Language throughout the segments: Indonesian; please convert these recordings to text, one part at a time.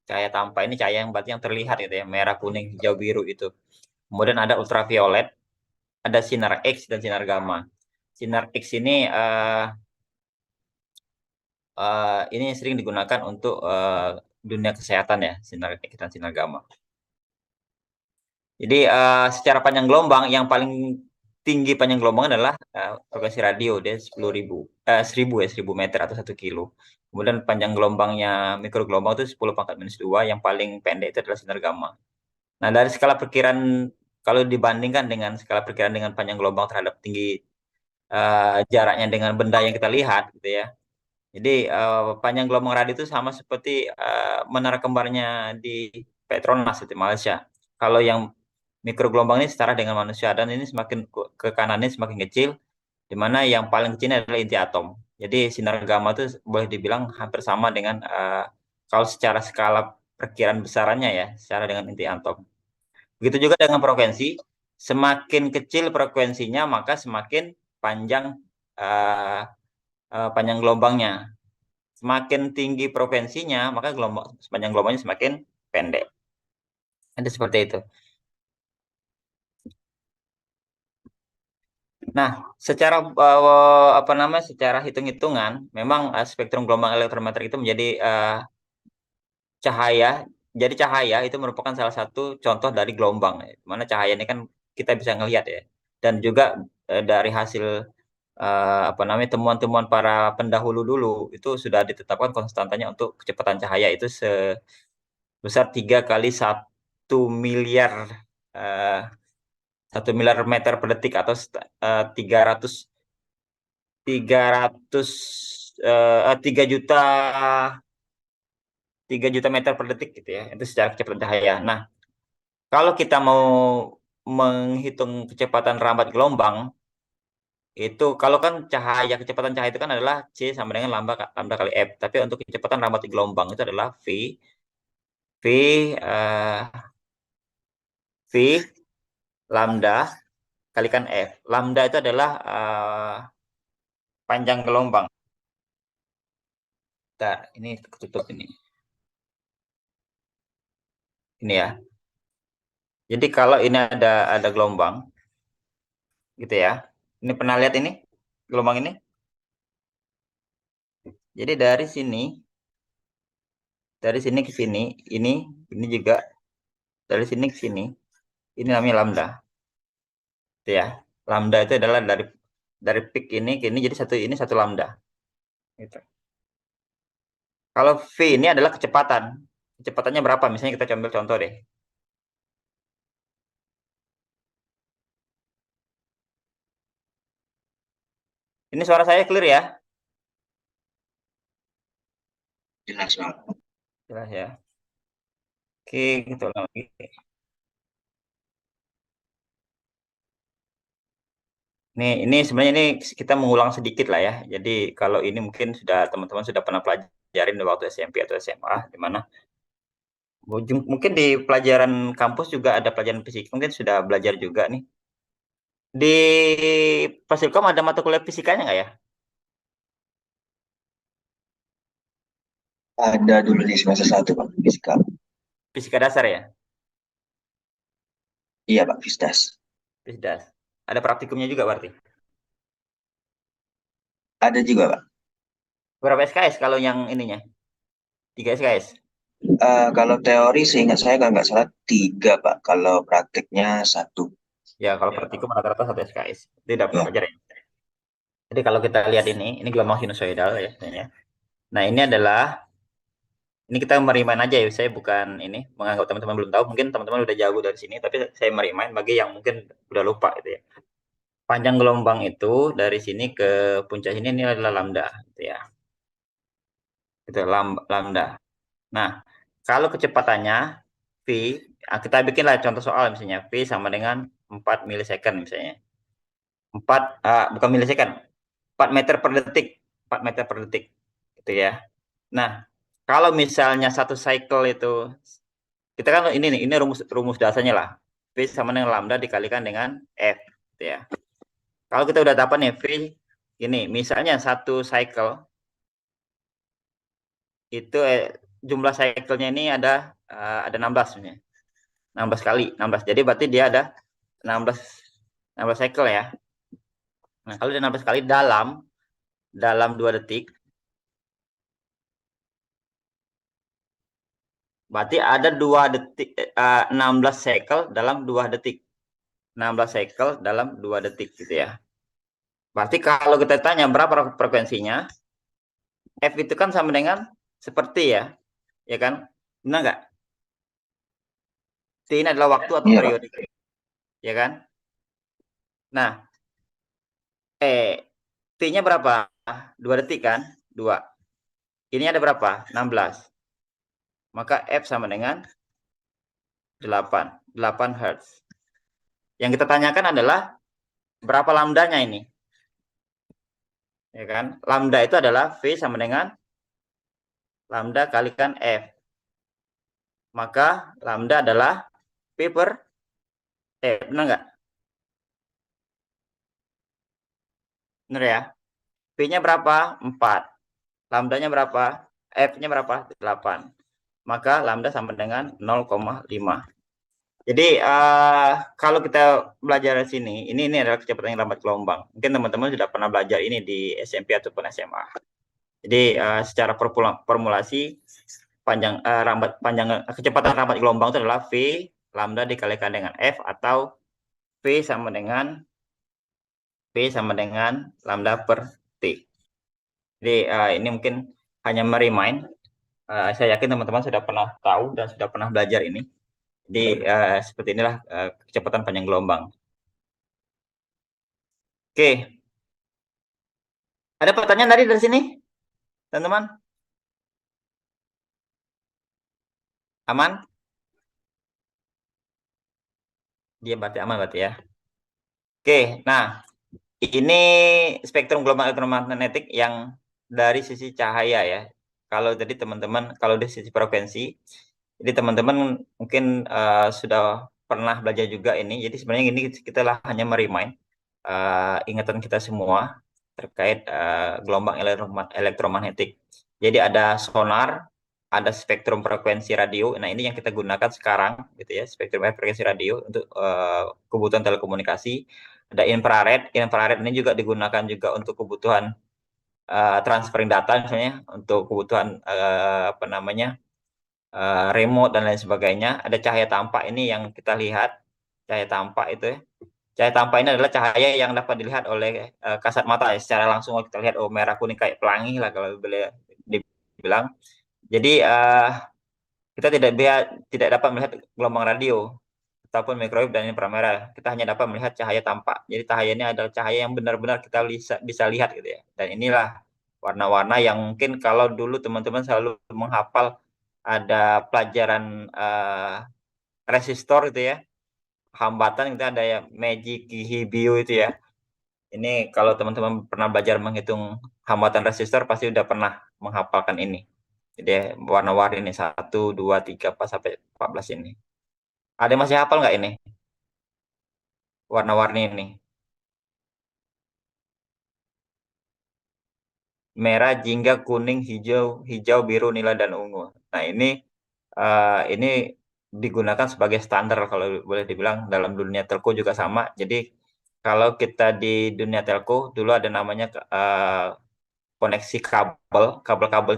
Cahaya tampak ini cahaya yang berarti yang terlihat gitu ya, merah, kuning, hijau, biru itu. Kemudian ada ultraviolet, ada sinar X dan sinar gamma. Sinar X ini sering digunakan untuk dunia kesehatan ya, sinar X dan sinar gamma. Jadi secara panjang gelombang yang paling tinggi panjang gelombang adalah frekuensi radio, dia 1000 meter atau 1 kilo. Kemudian panjang gelombangnya mikrogelombang itu 10⁻², yang paling pendek itu adalah sinar gamma. Nah, dari skala perkiraan, kalau dibandingkan dengan skala perkiraan dengan panjang gelombang terhadap tinggi jaraknya dengan benda yang kita lihat gitu ya. Jadi panjang gelombang radio itu sama seperti menara kembarnya di Petronas di Malaysia. Kalau yang mikrogelombang ini setara dengan manusia, dan ini semakin ke kanannya semakin kecil, di mana yang paling kecil adalah inti atom. Jadi sinar gamma itu boleh dibilang hampir sama dengan kalau secara skala perkiraan besarannya ya, secara dengan inti atom. Begitu juga dengan frekuensi, semakin kecil frekuensinya maka semakin panjang uh, panjang gelombangnya. Semakin tinggi frekuensinya maka panjang gelombangnya semakin pendek. Itu seperti itu. Nah, secara apa namanya? Secara hitung-hitungan, memang spektrum gelombang elektromagnetik itu menjadi cahaya. Jadi cahaya itu merupakan salah satu contoh dari gelombang. Mana cahaya ini kan kita bisa ngelihat ya. Dan juga dari hasil apa namanya, temuan-temuan para pendahulu dulu itu sudah ditetapkan konstantanya untuk kecepatan cahaya itu sebesar 3 kali 1 miliar eh, 1 miliar meter per detik, atau 300 300 3 juta 3 juta meter per detik gitu ya, itu secara kecepatan cahaya. Nah, kalau kita mau menghitung kecepatan rambat gelombang, itu kalau kan kecepatan cahaya itu kan adalah C sama dengan lambda lambda kali F. Tapi untuk kecepatan rambat gelombang itu adalah V V lambda kalikan F. Lambda itu adalah panjang gelombang. Bentar, ini ketutup ini. Ini ya. Jadi kalau ini ada gelombang gitu ya. Ini pernah lihat ini gelombang ini? Jadi dari sini ke sini, ini juga dari sini ke sini. Ini namanya lambda. Gitu ya. Lambda itu adalah dari peak ini ke ini, jadi ini satu lambda. Gitu. Kalau V ini adalah kecepatan. Kecepatannya berapa? Misalnya kita ambil contoh deh. Ini suara saya clear ya? Jelas banget. Jelas ya. Oke, gitu lagi. Ini sebenarnya ini kita mengulang sedikit lah ya. Jadi kalau ini mungkin teman-teman sudah pernah pelajarin di waktu SMP atau SMA, di mana mungkin di pelajaran kampus juga ada pelajaran fisika, mungkin sudah belajar juga nih. Di Fasilkom ada mata kuliah fisikanya nggak ya? Ada dulu di semester 1 Pak, fisika. Fisika dasar ya? Iya Pak, Fisdas. Fisdas. Ada praktikumnya juga berarti. Ada juga Pak. Berapa SKS kalau yang ininya? 3 SKS. Kalau teori seingat saya kalau nggak salah 3 Pak. Kalau praktiknya 1. Ya, kalau praktikum rata-rata 1 SKS. Tidak pernah Ya. belajar ya. Jadi kalau kita lihat ini gelombang sinusoidal ya. Ya. Nah, ini adalah ini kita merimain aja ya, saya bukan ini menganggap teman-teman belum tahu, mungkin teman-teman udah jago dari sini, tapi saya merimain bagi yang mungkin udah lupa gitu ya. Panjang gelombang itu dari sini ke puncak ini adalah lambda gitu ya. Itu lambda. Nah, kalau kecepatannya V, kita bikinlah contoh soal misalnya V sama dengan 4 milisecond misalnya. 4 bukan milisekund, 4 meter per detik, 4 meter per detik gitu ya. Nah, kalau misalnya satu cycle itu, kita kan ini nih, ini rumus dasarnya lah. V sama dengan lambda dikalikan dengan F gitu ya. Kalau kita udah dapat nih V ini, misalnya satu cycle itu jumlah cycle-nya ini ada 16 sebenarnya. 16 kali, 16. Jadi berarti dia ada 16 16 cycle ya. Nah, kalau dia 16 kali dalam 2 detik, berarti ada 2 detik 16 cycle dalam 2 detik. 16 cycle dalam 2 detik gitu ya. Berarti kalau kita tanya berapa frekuensinya, F itu kan sama dengan seperti ya kan? Benar nggak? T ini adalah waktu atau Iya, Pak. periode, ya kan? Nah, T-nya berapa? 2 detik kan? 2. Ini ada berapa? 16. Maka F sama dengan 8. 8 Hz. Yang kita tanyakan adalah berapa lambdanya ini? Ya kan? Lambda itu adalah V sama dengan lambda kalikan F. Maka lambda adalah P per F. Benar nggak? Benar ya? P-nya berapa? 4. Lambdanya berapa? F-nya berapa? 8. Maka lambda sama dengan 0,5. Jadi kalau kita belajar di sini, ini adalah kecepatan yang lambat gelombang. Mungkin teman-teman sudah pernah belajar ini di SMP ataupun SMA. Jadi secara formulasi kecepatan rambat gelombang itu adalah V lambda dikalikan dengan F atau V sama lambda per T. Jadi ini mungkin hanya merimain. Saya yakin teman-teman sudah pernah tahu dan sudah pernah belajar ini. Jadi seperti inilah kecepatan panjang gelombang. Oke, ada pertanyaan dari sini, teman-teman? Aman? Dia berarti aman berarti ya. Oke, nah ini spektrum gelombang elektromagnetik yang dari sisi cahaya ya. Kalau tadi teman-teman, kalau dari sisi frekuensi, jadi teman-teman mungkin sudah pernah belajar juga ini. Jadi sebenarnya ini kita lah hanya merimain ingatan kita semua terkait gelombang elektromagnetik. Jadi ada sonar, ada spektrum frekuensi radio. Nah ini yang kita gunakan sekarang, gitu ya, spektrum frekuensi radio untuk kebutuhan telekomunikasi. Ada infrared. Infrared ini juga digunakan juga untuk kebutuhan transferring data, misalnya untuk kebutuhan remote dan lain sebagainya. Ada cahaya tampak ini yang kita lihat, cahaya tampak itu ya. Cahaya tampak ini adalah cahaya yang dapat dilihat oleh kasat mata ya. Secara langsung kita lihat merah kuning kayak pelangi lah kalau boleh dibilang. Jadi kita tidak dapat melihat gelombang radio ataupun microwave dan inframerah. Kita hanya dapat melihat cahaya tampak. Jadi cahaya ini adalah cahaya yang benar-benar kita bisa lihat gitu ya. Dan inilah warna-warna yang mungkin kalau dulu teman-teman selalu menghafal ada pelajaran resistor itu ya, hambatan, kita ada ya Meiji Kihibio itu ya. Ini kalau teman-teman pernah belajar menghitung hambatan resistor pasti udah pernah menghafalkan ini. Jadi warna-warni ini 1, 2, 3, 4 sampai 14 ini. Ada yang masih hafal nggak ini? Warna-warni ini. Merah, jingga, kuning, hijau, biru, nila, dan ungu. Nah, ini digunakan sebagai standar kalau boleh dibilang dalam dunia telco juga sama. Jadi kalau kita di dunia telco dulu ada namanya koneksi kabel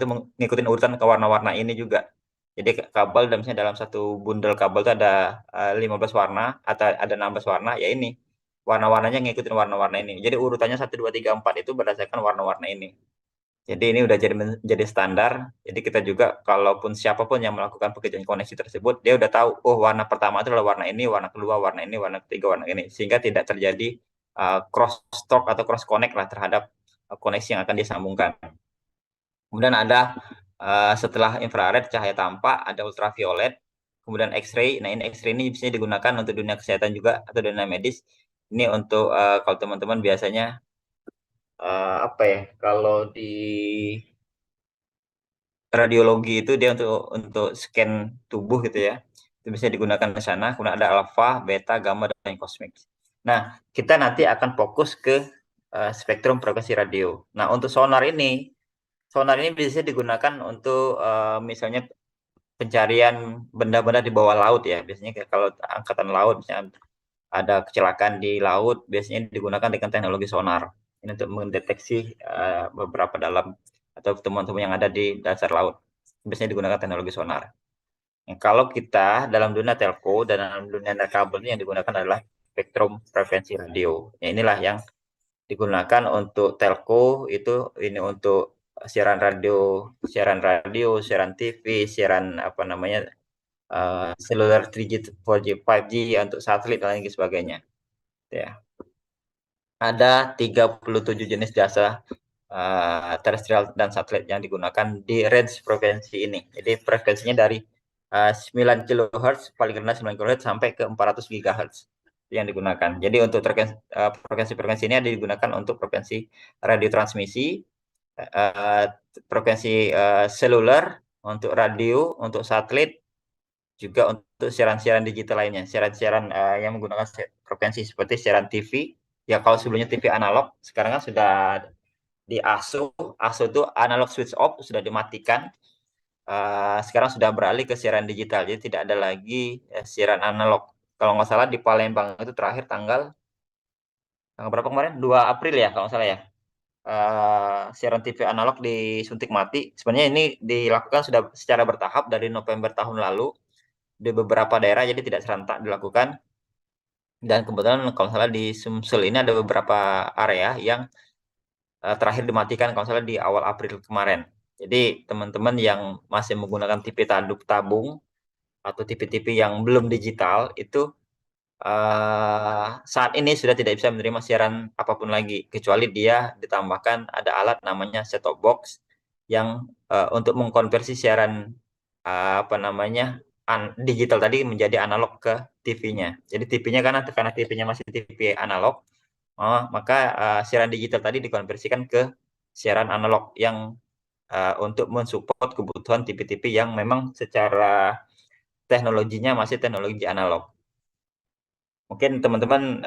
itu mengikuti urutan ke warna-warna ini juga. Jadi kabel dan misalnya dalam satu bundel kabel itu ada 15 warna atau ada 16 warna, ya ini warna-warnanya ngikutin warna-warna ini. Jadi urutannya 1, 2, 3, 4 itu berdasarkan warna-warna ini. Jadi ini udah jadi standar. Jadi kita juga kalaupun siapapun yang melakukan pekerjaan koneksi tersebut, dia udah tahu, oh warna pertama itu adalah warna ini, warna kedua warna ini, warna ketiga warna ini, sehingga tidak terjadi cross talk atau cross connect lah terhadap koneksi yang akan disambungkan. Kemudian ada setelah infrared cahaya tampak, ada ultraviolet, kemudian X-ray. Nah ini X-ray ini bisa digunakan untuk dunia kesehatan juga atau dunia medis. Ini untuk kalau teman-teman biasanya apa ya? Kalau di radiologi itu dia untuk scan tubuh gitu ya. Itu bisa digunakan di sana. Kemudian ada alfa, beta, gamma, dan kosmik. Nah, kita nanti akan fokus ke spektrum frekuensi radio. Nah, untuk sonar ini bisa digunakan untuk misalnya pencarian benda-benda di bawah laut ya. Biasanya kalau angkatan laut misalnya ada kecelakaan di laut, biasanya digunakan dengan teknologi sonar. Ini untuk mendeteksi beberapa dalam atau temuan-temuan yang ada di dasar laut. Biasanya digunakan teknologi sonar. Kalau kita dalam dunia telco dan dalam dunia kabel ini yang digunakan adalah spektrum frekuensi radio. Ya, inilah yang digunakan untuk telco itu ini untuk siaran TV, siaran apa namanya seluler 3G, 4G, 5G untuk satelit dan lain sebagainya. Ya. Ada 37 jenis jasa terestrial dan satelit yang digunakan di range frekuensi ini. Jadi frekuensinya dari 9 kHz paling rendah 9 kHz sampai ke 400 GHz yang digunakan. Jadi untuk frekuensi-frekuensi ini digunakan untuk frekuensi radio transmisi, uh, frekuensi seluler, untuk radio, untuk satelit, juga untuk siaran-siaran digital lainnya, siaran-siaran yang menggunakan frekuensi seperti siaran TV. Ya kalau sebelumnya TV analog, sekarang kan sudah di ASO. ASO itu analog switch off, sudah dimatikan. Sekarang sudah beralih ke siaran digital, jadi tidak ada lagi siaran analog. Kalau nggak salah di Palembang itu terakhir tanggal berapa kemarin? 2 April ya kalau nggak salah ya. Siaran TV analog disuntik mati. Sebenarnya ini dilakukan sudah secara bertahap dari November tahun lalu di beberapa daerah, jadi tidak serentak dilakukan. Dan kebetulan kalau salah di Sumsel ini ada beberapa area yang terakhir dimatikan kalau salah di awal April kemarin. Jadi teman-teman yang masih menggunakan TV tanduk tabung atau TV-TV yang belum digital itu saat ini sudah tidak bisa menerima siaran apapun lagi kecuali dia ditambahkan ada alat namanya set-top box yang untuk mengkonversi siaran apa namanya digital tadi menjadi analog ke TV-nya. Jadi TV-nya karena TV-nya masih TV analog, maka siaran digital tadi dikonversikan ke siaran analog yang untuk mensupport kebutuhan TV-TV yang memang secara teknologinya masih teknologi analog. Mungkin teman-teman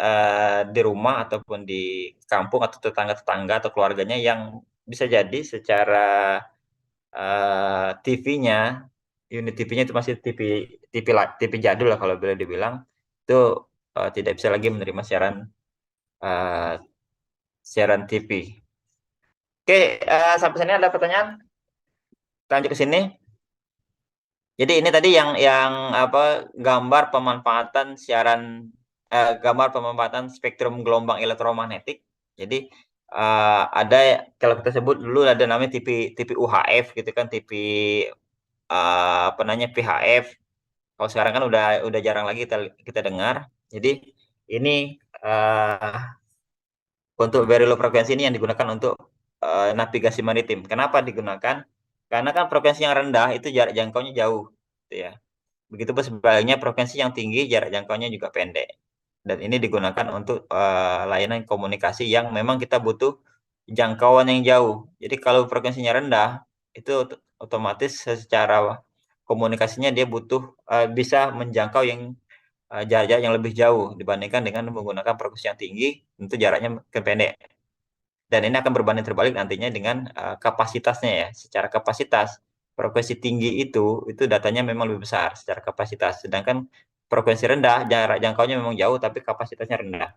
di rumah ataupun di kampung atau tetangga-tetangga atau keluarganya yang bisa jadi secara TV-nya, unit TV-nya itu masih TV jadul lah kalau boleh dibilang, itu tidak bisa lagi menerima uh, siaran TV. Oke, sampai sini ada pertanyaan? Lanjut ke sini. Jadi ini tadi yang apa gambar pemanfaatan spektrum gelombang elektromagnetik. Jadi ada kalau kita sebut dulu ada namanya TV UHF gitu kan, TV apa namanya VHF. Kalau sekarang kan udah jarang lagi kita dengar. Jadi ini untuk very low frekuensi ini yang digunakan untuk navigasi maritim. Kenapa digunakan? Karena kan frekuensi yang rendah itu jarak jangkaunya jauh, gitu ya. Begitupun sebaliknya frekuensi yang tinggi jarak jangkaunya juga pendek. Dan ini digunakan untuk layanan komunikasi yang memang kita butuh jangkauan yang jauh. Jadi kalau frekuensinya rendah, itu otomatis secara komunikasinya dia butuh bisa menjangkau jarak-jarak yang lebih jauh dibandingkan dengan menggunakan frekuensi yang tinggi, tentu jaraknya pendek. Dan ini akan berbanding terbalik nantinya dengan kapasitasnya ya. Secara kapasitas, frekuensi tinggi itu datanya memang lebih besar secara kapasitas. Sedangkan frekuensi rendah, jarak jangkaunya memang jauh tapi kapasitasnya rendah.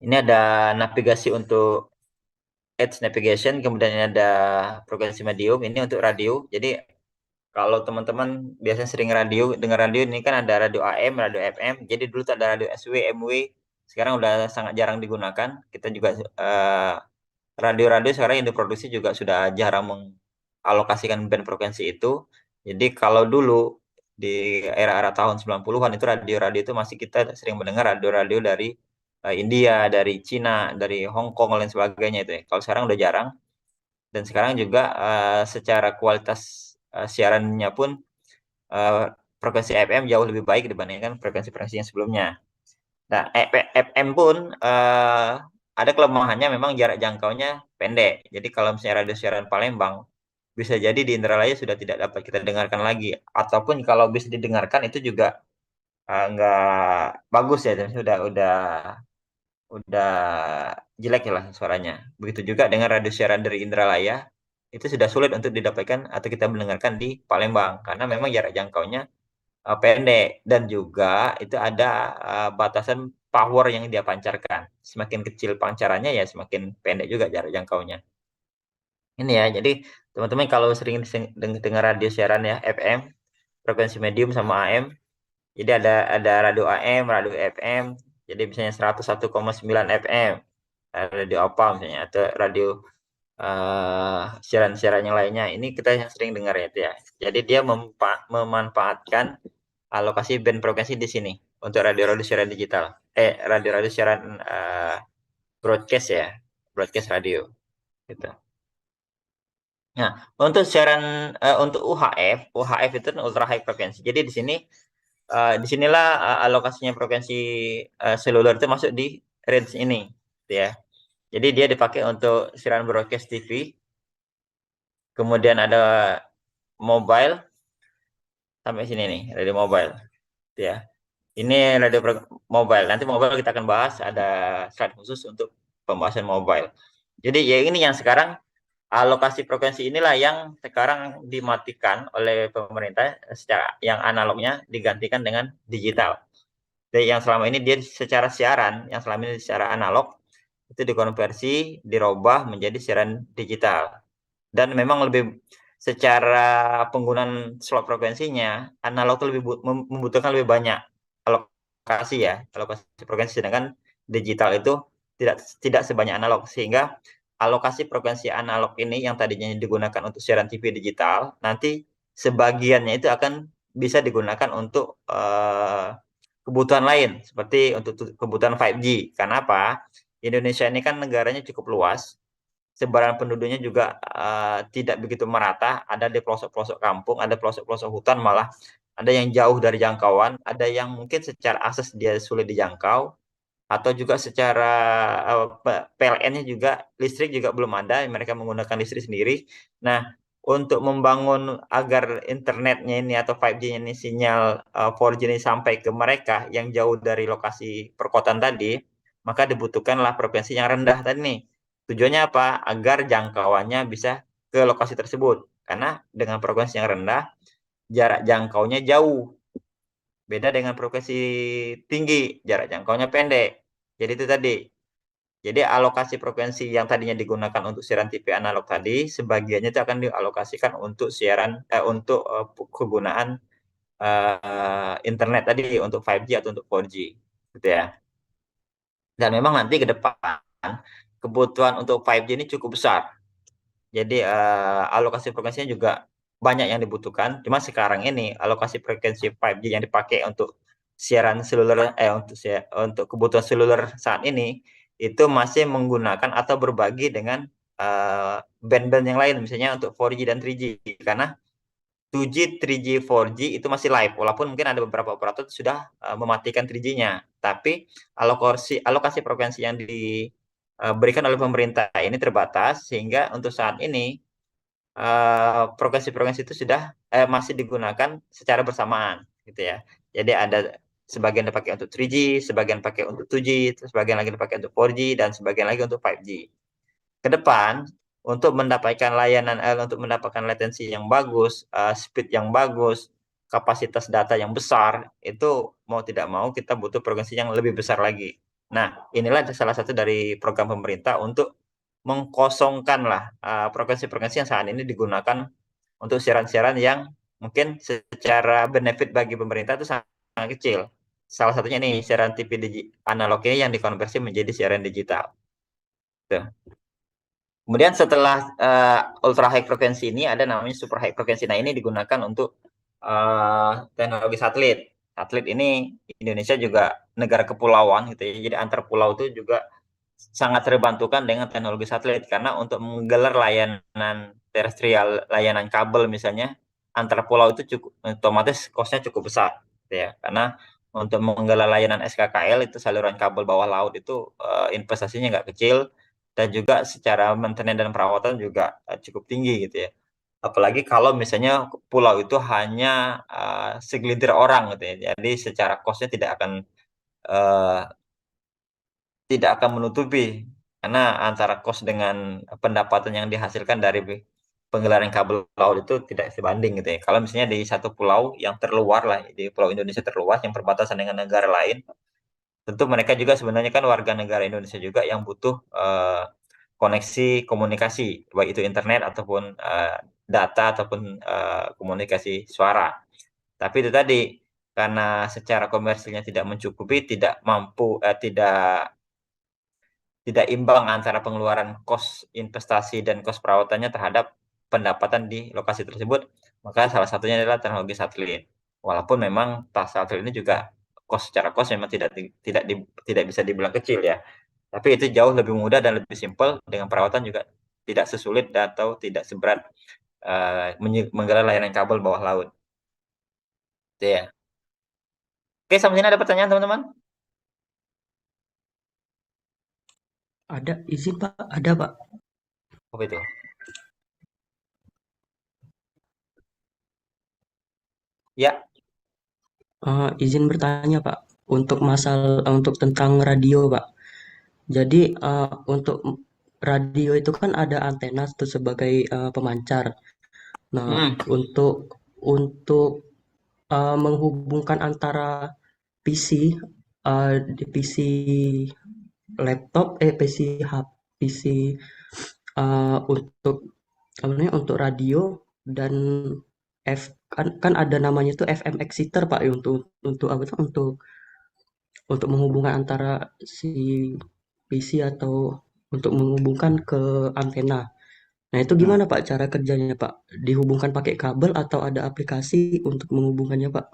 Ini ada navigasi untuk edge navigation, kemudian ini ada frekuensi medium, ini untuk radio. Jadi kalau teman-teman biasanya sering dengar radio ini kan ada radio AM, radio FM. Jadi dulu tak ada radio SW, MW. Sekarang udah sangat jarang digunakan. Kita juga radio-radio sekarang yang diproduksi juga sudah jarang mengalokasikan band frekuensi itu. Jadi kalau dulu di era-era tahun 90-an itu radio-radio itu masih kita sering mendengar radio-radio dari India, dari Cina, dari Hong Kong dan lain sebagainya itu ya. Kalau sekarang udah jarang. Dan sekarang juga secara kualitas siarannya pun frekuensi FM jauh lebih baik dibandingkan frekuensi-frekuensi yang sebelumnya. Nah, FM pun ada kelemahannya memang jarak jangkaunya pendek. Jadi kalau misalnya radio siaran Palembang, bisa jadi di Indralaya sudah tidak dapat kita dengarkan lagi. Ataupun kalau bisa didengarkan itu juga nggak bagus ya, udah jelek ya lah suaranya. Begitu juga dengan radio siaran dari Indralaya. itu sudah sulit untuk didapatkan atau kita mendengarkan di Palembang karena memang jarak jangkaunya pendek dan juga itu ada batasan power yang dia pancarkan. Semakin kecil pancarannya ya semakin pendek juga jarak jangkaunya. Ini ya, jadi teman-teman kalau sering dengar radio siaran ya FM, frekuensi medium sama AM, jadi ada radio AM, radio FM. Jadi misalnya 101,9 FM, radio apa misalnya atau radio siaran-siaran yang lainnya. Ini kita yang sering dengar ya, itu ya. Jadi dia memanfaatkan alokasi band frekuensi di sini untuk radio-radio siaran digital. Radio-radio siaran broadcast ya, broadcast radio gitu. Nah, untuk siaran untuk UHF itu kan ultra high frekuensi. Jadi disinilah alokasinya frekuensi seluler itu masuk di range ini, gitu ya. Jadi dia dipakai untuk siaran broadcast TV, kemudian ada mobile sampai sini nih, radio mobile, gitu ya. Ini mobile. Nanti mobile kita akan bahas ada slide khusus untuk pembahasan mobile. Jadi ya ini yang sekarang alokasi frekuensi inilah yang sekarang dimatikan oleh pemerintah secara yang analognya digantikan dengan digital. Jadi yang selama ini dia secara siaran, yang selama ini secara analog itu dikonversi, dirubah menjadi siaran digital. Dan memang lebih secara penggunaan slot frekuensinya analog itu lebih membutuhkan lebih banyak alokasi ya, alokasi frekuensi sedangkan digital itu tidak sebanyak analog sehingga alokasi frekuensi analog ini yang tadinya digunakan untuk siaran TV digital nanti sebagiannya itu akan bisa digunakan untuk kebutuhan lain seperti untuk kebutuhan 5G. Karena apa? Indonesia ini kan negaranya cukup luas, sebaran penduduknya juga tidak begitu merata, ada di pelosok-pelosok kampung, ada pelosok-pelosok hutan malah, ada yang jauh dari jangkauan, ada yang mungkin secara akses dia sulit dijangkau, atau juga secara PLN-nya juga listrik juga belum ada, mereka menggunakan listrik sendiri. Nah, untuk membangun agar internetnya ini atau 5G-nya ini sinyal 4G ini sampai ke mereka yang jauh dari lokasi perkotaan tadi, maka dibutuhkanlah frekuensi yang rendah tadi nih. Tujuannya apa? Agar jangkauannya bisa ke lokasi tersebut. Karena dengan frekuensi yang rendah, jarak jangkaunya jauh. Beda dengan frekuensi tinggi, jarak jangkaunya pendek. Jadi itu tadi. Jadi alokasi frekuensi yang tadinya digunakan untuk siaran TV analog tadi, sebagiannya itu akan dialokasikan untuk untuk kegunaan internet tadi untuk 5G atau untuk 4G, gitu ya. Dan memang nanti ke depan kebutuhan untuk 5G ini cukup besar. Jadi alokasi frekuensinya juga banyak yang dibutuhkan. Cuma sekarang ini alokasi frekuensi 5G yang dipakai untuk siaran seluler untuk kebutuhan seluler saat ini itu masih menggunakan atau berbagi dengan band-band yang lain misalnya untuk 4G dan 3G karena 2G, 3G, 4G itu masih live walaupun mungkin ada beberapa operator sudah mematikan 3G-nya. Tapi alokasi frekuensi yang diberikan oleh pemerintah ini terbatas sehingga untuk saat ini frekuensi-frekuensi itu sudah masih digunakan secara bersamaan gitu ya. Jadi ada sebagian dipakai untuk 3G, sebagian pakai untuk 2G, sebagian lagi dipakai untuk 4G dan sebagian lagi untuk 5G. Ke depan untuk mendapatkan latensi yang bagus, speed yang bagus, kapasitas data yang besar, itu mau tidak mau kita butuh frekuensi yang lebih besar lagi. Nah, inilah salah satu dari program pemerintah untuk mengkosongkan lah frekuensi-frekuensi yang saat ini digunakan untuk siaran-siaran yang mungkin secara benefit bagi pemerintah itu sangat kecil. Salah satunya nih siaran TV analog ini yang dikonversi menjadi siaran digital. Tuh. Kemudian setelah ultra high frekuensi ini ada namanya super high frekuensi. Nah ini digunakan untuk teknologi satelit. Satelit ini Indonesia juga negara kepulauan gitu ya. Jadi antar pulau itu juga sangat terbantukan dengan teknologi satelit karena untuk menggelar layanan terestrial, layanan kabel misalnya antar pulau itu cukup otomatis cost-nya cukup besar gitu ya. Karena untuk menggelar layanan SKKL itu saluran kabel bawah laut itu investasinya nggak kecil dan juga secara maintenance dan perawatan juga cukup tinggi gitu ya. Apalagi kalau misalnya pulau itu hanya segelintir orang gitu ya. Jadi secara cost-nya uh, tidak akan menutupi karena antara cost dengan pendapatan yang dihasilkan dari penggelaran kabel laut itu tidak sebanding gitu ya. Kalau misalnya di satu pulau yang terluar lah, di pulau Indonesia terluar yang perbatasan dengan negara lain, tentu mereka juga sebenarnya kan warga negara Indonesia juga yang butuh koneksi komunikasi, baik itu internet ataupun data ataupun komunikasi suara. Tapi itu tadi karena secara komersilnya tidak mencukupi, tidak mampu, tidak imbang antara pengeluaran kos investasi dan kos perawatannya terhadap pendapatan di lokasi tersebut, maka salah satunya adalah teknologi satelit. Walaupun memang satelit ini juga secara kos memang tidak bisa dibilang kecil ya. Tapi itu jauh lebih mudah dan lebih simpel dengan perawatan juga tidak sesulit atau tidak seberat menggelar layanan kabel bawah laut. Itu ya. Oke, sampai sini ada pertanyaan teman-teman? Ada izin Pak, ada Pak. Apa itu? Ya, Izin bertanya Pak, untuk tentang radio Pak. Jadi untuk radio itu kan ada antena tuh sebagai pemancar. Nah, mm, untuk menghubungkan antara PC di PC laptop, PC PC untuk apa namanya untuk radio dan kan ada namanya tuh FM exciter Pak ya, untuk apa tuh untuk menghubungkan antara si PC atau untuk menghubungkan ke antena. Nah, itu mm. gimana Pak cara kerjanya Pak? Dihubungkan pakai kabel atau ada aplikasi untuk menghubungkannya Pak?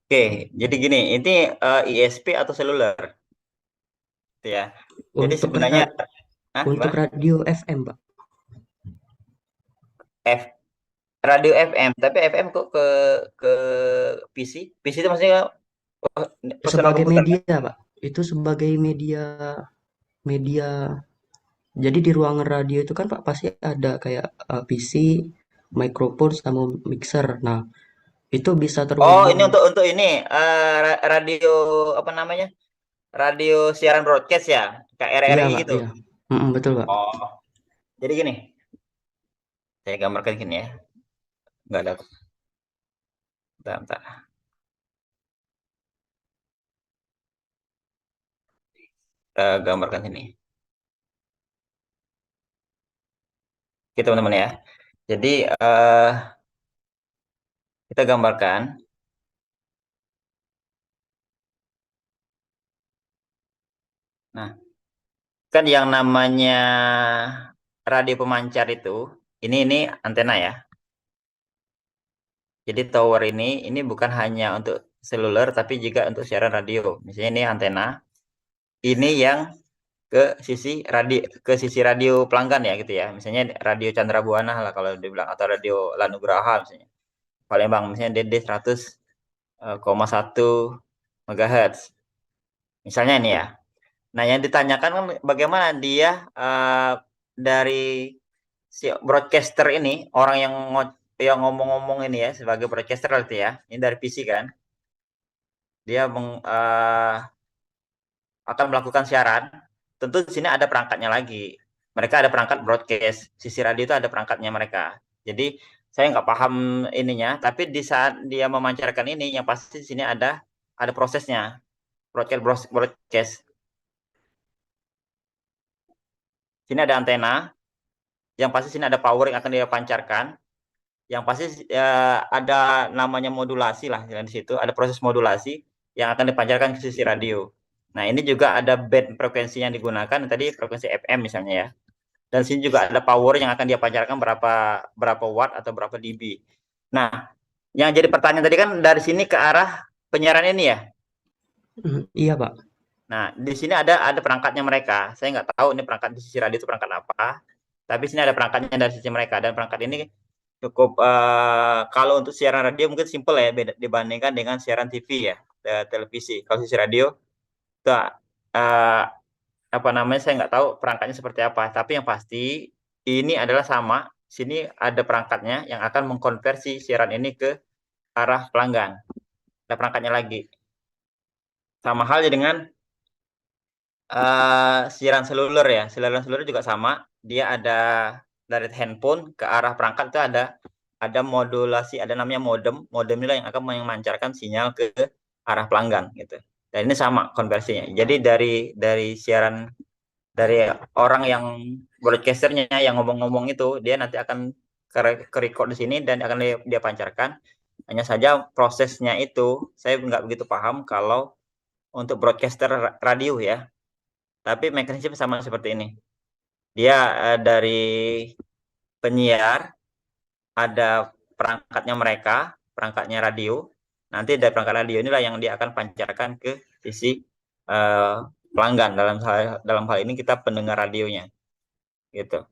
Oke, jadi gini, ini ISP atau seluler, gitu ya. Jadi Untuk sebenarnya, untuk gimana? radio FM Pak. F radio FM, tapi FM kok ke PC? PC itu maksudnya personal Sebagai komputer kan? media Pak. Itu sebagai media media. Jadi di ruangan radio itu kan Pak pasti ada kayak PC, mikrofon sama mixer. Nah, itu bisa Oh, ini terhubung. untuk ini radio apa namanya? Radio siaran broadcast ya, kayak Iya RRI Pak, gitu. iya. Betul Pak. Oh, jadi gini, saya gambarkan gini ya. Nggak ada, bentar, bentar. Gambarkan ini. Oke teman-teman ya. Jadi kita gambarkan. Nah, kan yang namanya radio pemancar itu, ini antena ya. Jadi tower ini bukan hanya untuk seluler tapi juga untuk siaran radio. Misalnya ini antena, ini yang ke sisi radio pelanggan ya gitu ya. Misalnya radio Chandra Buana lah kalau dibilang atau radio Lanugraha misalnya. Palembang misalnya DD 100,1 MHz. Misalnya ini ya. Nah, yang ditanyakan kan bagaimana dia dari si broadcaster ini, orang yang ngomong-ngomong ini ya sebagai broadcaster berarti ya. Ini dari PC kan. Dia akan melakukan siaran. Tentu di sini ada perangkatnya lagi. Mereka ada perangkat broadcast. Sisi radio itu ada perangkatnya mereka. Jadi saya nggak paham ininya, tapi di saat dia memancarkan ini, yang pasti di sini ada prosesnya. Broadcast. Sini ada antena, yang pasti sini ada power yang akan dia pancarkan, yang pasti ada namanya modulasi lah di situ, ada proses modulasi yang akan dipancarkan ke sisi radio. Nah, ini juga ada band frekuensi yang digunakan, tadi frekuensi FM misalnya ya. Dan sini juga ada power yang akan dia pancarkan berapa watt atau berapa dB. Nah, yang jadi pertanyaan tadi kan dari sini ke arah penyiaran ini ya. Iya Pak. Nah, di sini ada perangkatnya mereka. Saya nggak tahu ini perangkat di sisi radio itu perangkat apa. Tapi sini ada perangkatnya dari sisi mereka, dan perangkat ini cukup kalau untuk siaran radio mungkin simple ya dibandingkan dengan siaran TV ya, televisi. Kalau sisi radio itu apa namanya saya nggak tahu perangkatnya seperti apa. Tapi yang pasti ini adalah sama. Sini ada perangkatnya yang akan mengkonversi siaran ini ke arah pelanggan. Ada perangkatnya lagi. Sama halnya dengan siaran seluler ya. Siaran seluler juga sama. Dia ada dari handphone ke arah perangkat itu ada modulasi, ada namanya modem. Modem inilah yang akan memancarkan sinyal ke arah pelanggan gitu. Dan ini sama konversinya. Jadi dari siaran dari orang yang broadcasternya yang ngomong-ngomong itu, dia nanti akan ke record di sini dan akan dia pancarkan. Hanya saja prosesnya itu saya nggak begitu paham kalau untuk broadcaster radio ya. Tapi mekanisme sama seperti ini. Dia dari penyiar ada perangkatnya mereka, perangkatnya radio. Nanti dari perangkat radio inilah yang dia akan pancarkan ke sisi pelanggan. Dalam hal ini kita pendengar radionya, gitu.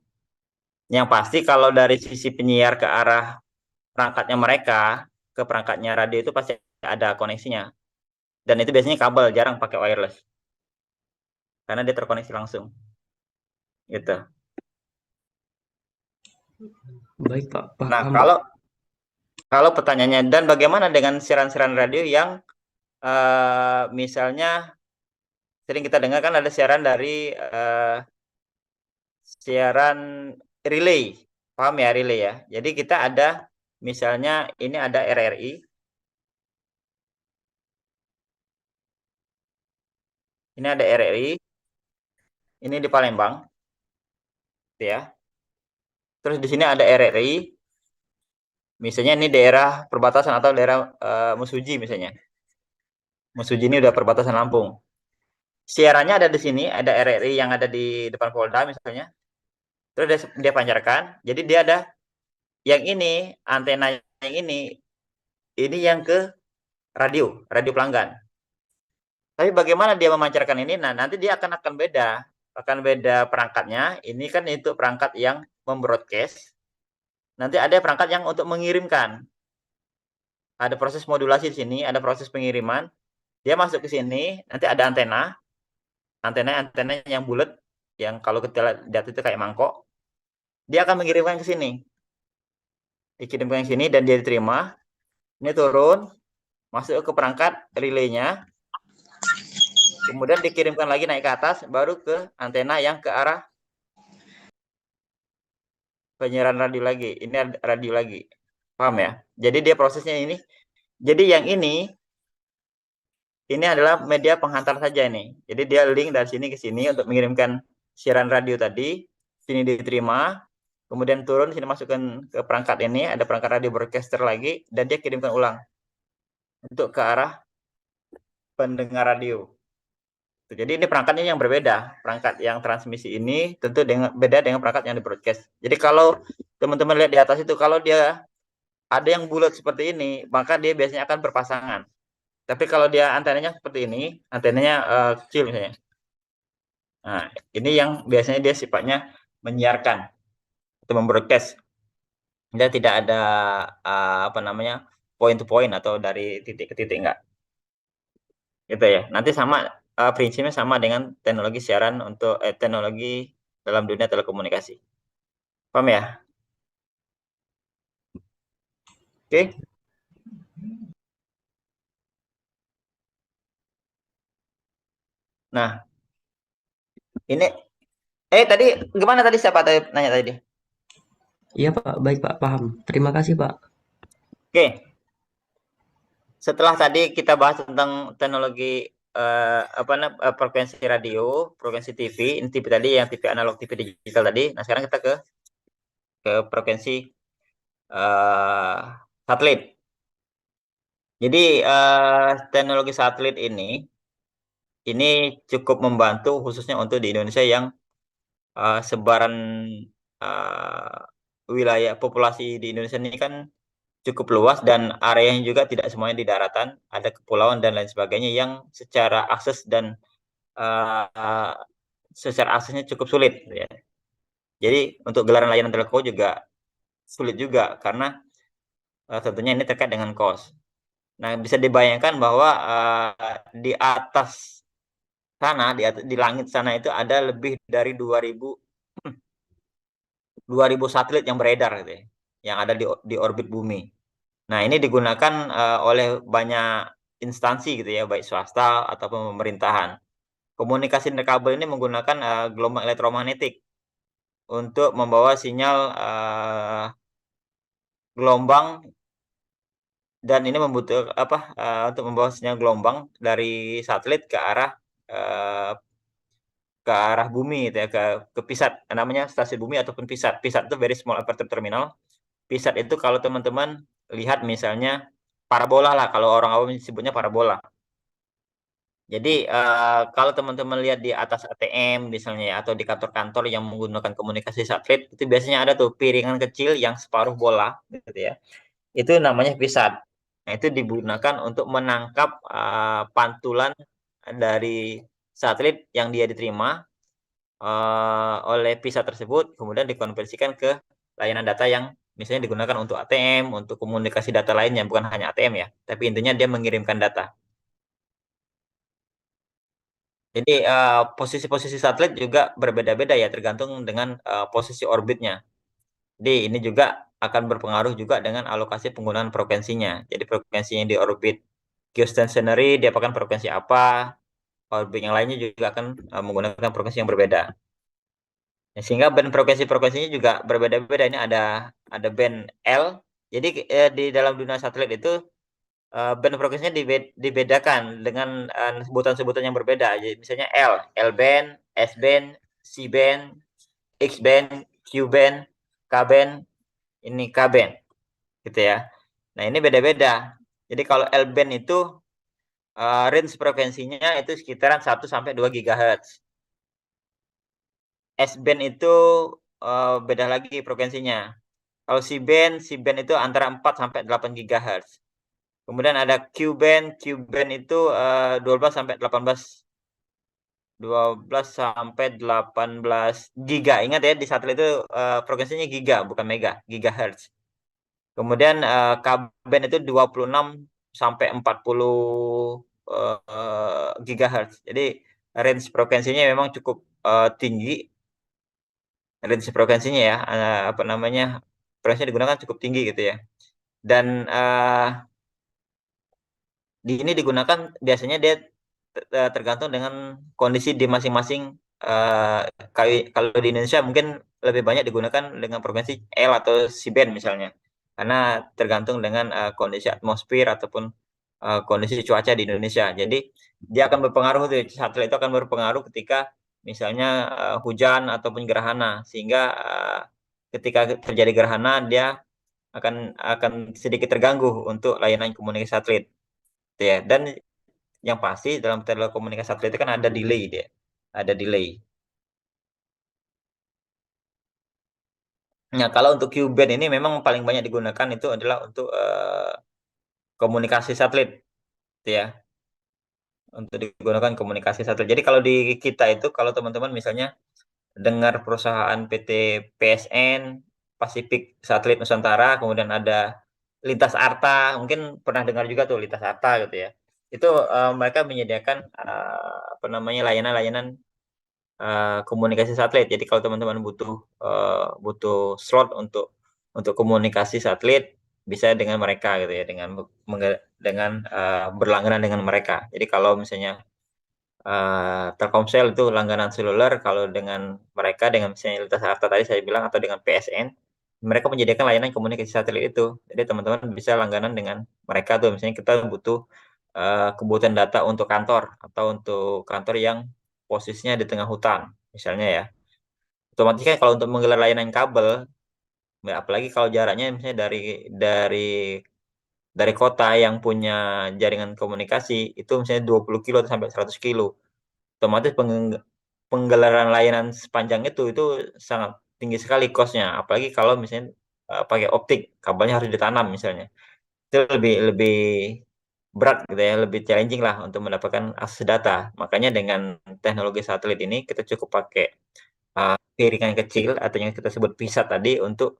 Yang pasti kalau dari sisi penyiar ke arah perangkatnya mereka ke perangkatnya radio itu pasti ada koneksinya. Dan itu biasanya kabel, jarang pakai wireless. Karena dia terkoneksi langsung. Gitu. Baik Pak, Nah, paham. kalau pertanyaannya, dan bagaimana dengan siaran-siaran radio yang misalnya sering kita dengar kan ada siaran dari siaran relay, paham ya relay ya. Jadi kita ada misalnya ini ada RRI, ini ada RRI, ini di Palembang, gitu ya. Terus di sini ada RRI, misalnya ini daerah perbatasan atau daerah Mesuji misalnya. Mesuji ini udah perbatasan Lampung. Siarannya ada di sini, ada RRI yang ada di depan Polda misalnya. Terus dia pancarkan, jadi dia ada yang ini, antena yang ini yang ke radio pelanggan. Tapi bagaimana dia memancarkan ini? Nah, nanti dia akan beda perangkatnya. Ini kan itu perangkat yang membroadcast. Nanti ada perangkat yang untuk mengirimkan. Ada proses modulasi di sini, ada proses pengiriman. Dia masuk ke sini, nanti ada antena yang bulat, yang kalau kita lihat itu kayak mangkok. Dia akan mengirimkan ke sini. Dikirimkan ke sini dan dia diterima. Ini turun, masuk ke perangkat relaynya. Kemudian dikirimkan lagi naik ke atas, baru ke antena yang ke arah penyiaran radio lagi. Ini radio lagi. Paham ya? Jadi dia prosesnya ini. Jadi yang ini adalah media penghantar saja ini. Jadi dia link dari sini ke sini untuk mengirimkan siaran radio tadi. Sini diterima. Kemudian turun, sini masukkan ke perangkat ini. Ada perangkat radio broadcaster lagi. Dan dia kirimkan ulang. Untuk ke arah pendengar radio. Jadi ini perangkatnya yang berbeda. Perangkat yang transmisi ini tentu beda dengan perangkat yang di broadcast. Jadi kalau teman-teman lihat di atas itu, kalau dia ada yang bulat seperti ini, maka dia biasanya akan berpasangan. Tapi kalau dia antenanya seperti ini, antenanya kecil misalnya. Nah, ini yang biasanya dia sifatnya menyiarkan atau membroadcast. Dia tidak ada point to point atau dari titik ke titik, enggak. Gitu ya. Nanti sama prinsipnya sama dengan teknologi siaran untuk teknologi dalam dunia telekomunikasi. Paham ya? Oke. Nah, ini tadi gimana tadi siapa tadi nanya tadi? Iya Pak, baik Pak, paham. Terima kasih Pak. Oke. Setelah tadi kita bahas tentang teknologi frekuensi radio, frekuensi TV, ini TV tadi yang TV analog, TV digital tadi. Nah, sekarang kita ke frekuensi satelit. Jadi teknologi satelit ini cukup membantu khususnya untuk di Indonesia yang sebaran wilayah populasi di Indonesia ini kan cukup luas dan areanya juga tidak semuanya di daratan, ada kepulauan dan lain sebagainya yang secara akses dan secara aksesnya cukup sulit ya. Jadi untuk gelaran layanan telco juga sulit juga karena tentunya ini terkait dengan cost. Nah, bisa dibayangkan bahwa di atas sana, di langit sana itu ada lebih dari 2000 satelit yang beredar gitu ya, yang ada di orbit bumi. Nah, ini digunakan oleh banyak instansi gitu ya, baik swasta ataupun pemerintahan. Komunikasi nirkabel ini menggunakan gelombang elektromagnetik. untuk membawa sinyal gelombang, dan ini membutuhkan untuk membawa sinyal gelombang dari satelit eh, ke arah bumi gitu ya, ke PISAT, namanya stasiun bumi ataupun PISAT. PISAT itu very small aperture terminal. PISAT itu kalau teman-teman lihat misalnya parabola lah, kalau orang awam disebutnya parabola. Jadi kalau teman-teman lihat di atas ATM misalnya ya, atau di kantor-kantor yang menggunakan komunikasi satelit, itu biasanya ada tuh piringan kecil yang separuh bola gitu ya. Itu namanya PISAT. Nah, itu digunakan untuk menangkap pantulan dari satelit yang dia diterima oleh PISAT tersebut, kemudian dikonversikan ke layanan data yang misalnya digunakan untuk ATM, untuk komunikasi data lainnya, bukan hanya ATM ya, tapi intinya dia mengirimkan data. Jadi posisi-posisi satelit juga berbeda-beda ya, tergantung dengan posisi orbitnya. Jadi ini juga akan berpengaruh juga dengan alokasi penggunaan frekuensinya. Jadi frekuensinya di orbit geostationary dia akan frekuensi apa, orbit yang lainnya juga akan menggunakan frekuensi yang berbeda. Ya, sehingga band frekuensinya juga berbeda-beda. Ini ada band L. Jadi di dalam dunia satelit itu band frekuensinya dibedakan dengan sebutan-sebutan yang berbeda. Jadi misalnya L band, S band, C band, X band, Q band, K band, ini K band, gitu ya. Nah ini beda-beda. Jadi kalau L band itu range frekuensinya itu sekitaran 1 sampai 2 GHz. S band itu beda lagi frekuensinya. Kalau C band itu antara 4 sampai 8 GHz. Kemudian ada Q band itu 12 sampai 18 giga. Ingat ya, di satelit itu frekuensinya giga bukan mega, gigahertz. Kemudian K band itu 26 sampai 40 gigahertz. Jadi range frekuensinya memang cukup tinggi. Range frekuensinya ya, frekuensinya digunakan cukup tinggi gitu ya. Dan ini digunakan biasanya dia tergantung dengan kondisi di masing-masing. Kalau di Indonesia mungkin lebih banyak digunakan dengan frekuensi L atau C-band misalnya, karena tergantung dengan kondisi atmosfer ataupun kondisi cuaca di Indonesia. Jadi dia akan berpengaruh tuh, satelit itu akan berpengaruh ketika misalnya hujan ataupun gerhana, sehingga ketika terjadi gerhana dia akan sedikit terganggu untuk layanan komunikasi satelit, gitu ya. Dan yang pasti dalam telekomunikasi satelit itu kan ada delay dia, ada delay. Nah, kalau untuk Q-band ini memang paling banyak digunakan itu adalah untuk komunikasi satelit, gitu ya, untuk digunakan komunikasi satelit. Jadi kalau di kita itu, kalau teman-teman misalnya dengar perusahaan PT PSN, Pasifik Satelit Nusantara, kemudian ada Lintas Arta, mungkin pernah dengar juga tuh Lintas Arta gitu ya. Itu mereka menyediakan layanan-layanan komunikasi satelit. Jadi kalau teman-teman butuh slot untuk komunikasi satelit, bisa dengan mereka gitu ya, dengan berlangganan dengan mereka. Jadi kalau misalnya Telkomsel itu langganan seluler, kalau dengan mereka, dengan misalnya Lintas Arta tadi saya bilang, atau dengan PSN, mereka menyediakan layanan komunikasi satelit itu. Jadi teman-teman bisa langganan dengan mereka tuh. Misalnya kita butuh kebutuhan data untuk kantor, atau untuk kantor yang posisinya di tengah hutan, misalnya ya. Otomatis kan kalau untuk menggelar layanan kabel, apalagi kalau jaraknya misalnya dari dari kota yang punya jaringan komunikasi itu misalnya 20 kilo sampai 100 kilo, otomatis penggelaran layanan sepanjang itu sangat tinggi sekali cost-nya. Apalagi kalau misalnya pakai optik, kabelnya harus ditanam misalnya. Itu lebih lebih berat gitu ya, lebih challenging lah untuk mendapatkan akses data. Makanya dengan teknologi satelit ini kita cukup pakai piringan kecil atau yang kita sebut PISAT tadi untuk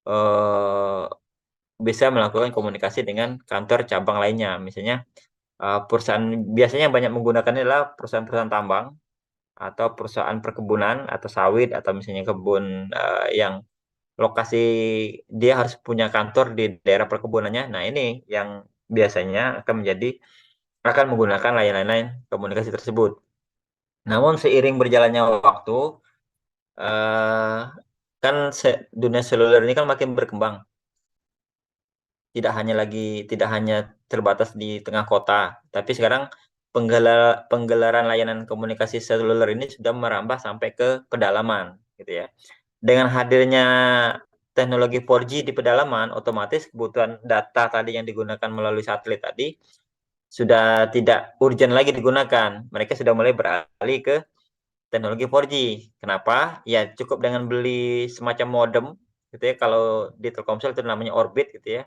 uh, bisa melakukan komunikasi dengan kantor cabang lainnya. Misalnya perusahaan biasanya banyak menggunakannya adalah perusahaan-perusahaan tambang atau perusahaan perkebunan atau sawit, atau misalnya kebun yang lokasi dia harus punya kantor di daerah perkebunannya. Nah, ini yang biasanya akan menggunakan layanan komunikasi tersebut. Namun seiring berjalannya waktu, eh, kan dunia seluler ini kan makin berkembang. Tidak hanya terbatas di tengah kota, tapi sekarang penggelaran layanan komunikasi seluler ini sudah merambah sampai ke pedalaman, gitu ya. Dengan hadirnya teknologi 4G di pedalaman, otomatis kebutuhan data tadi yang digunakan melalui satelit tadi sudah tidak urgent lagi digunakan. Mereka sudah mulai beralih ke teknologi 4G. Kenapa? Ya cukup dengan beli semacam modem, gitu ya. Kalau di Telkomsel itu namanya Orbit, gitu ya.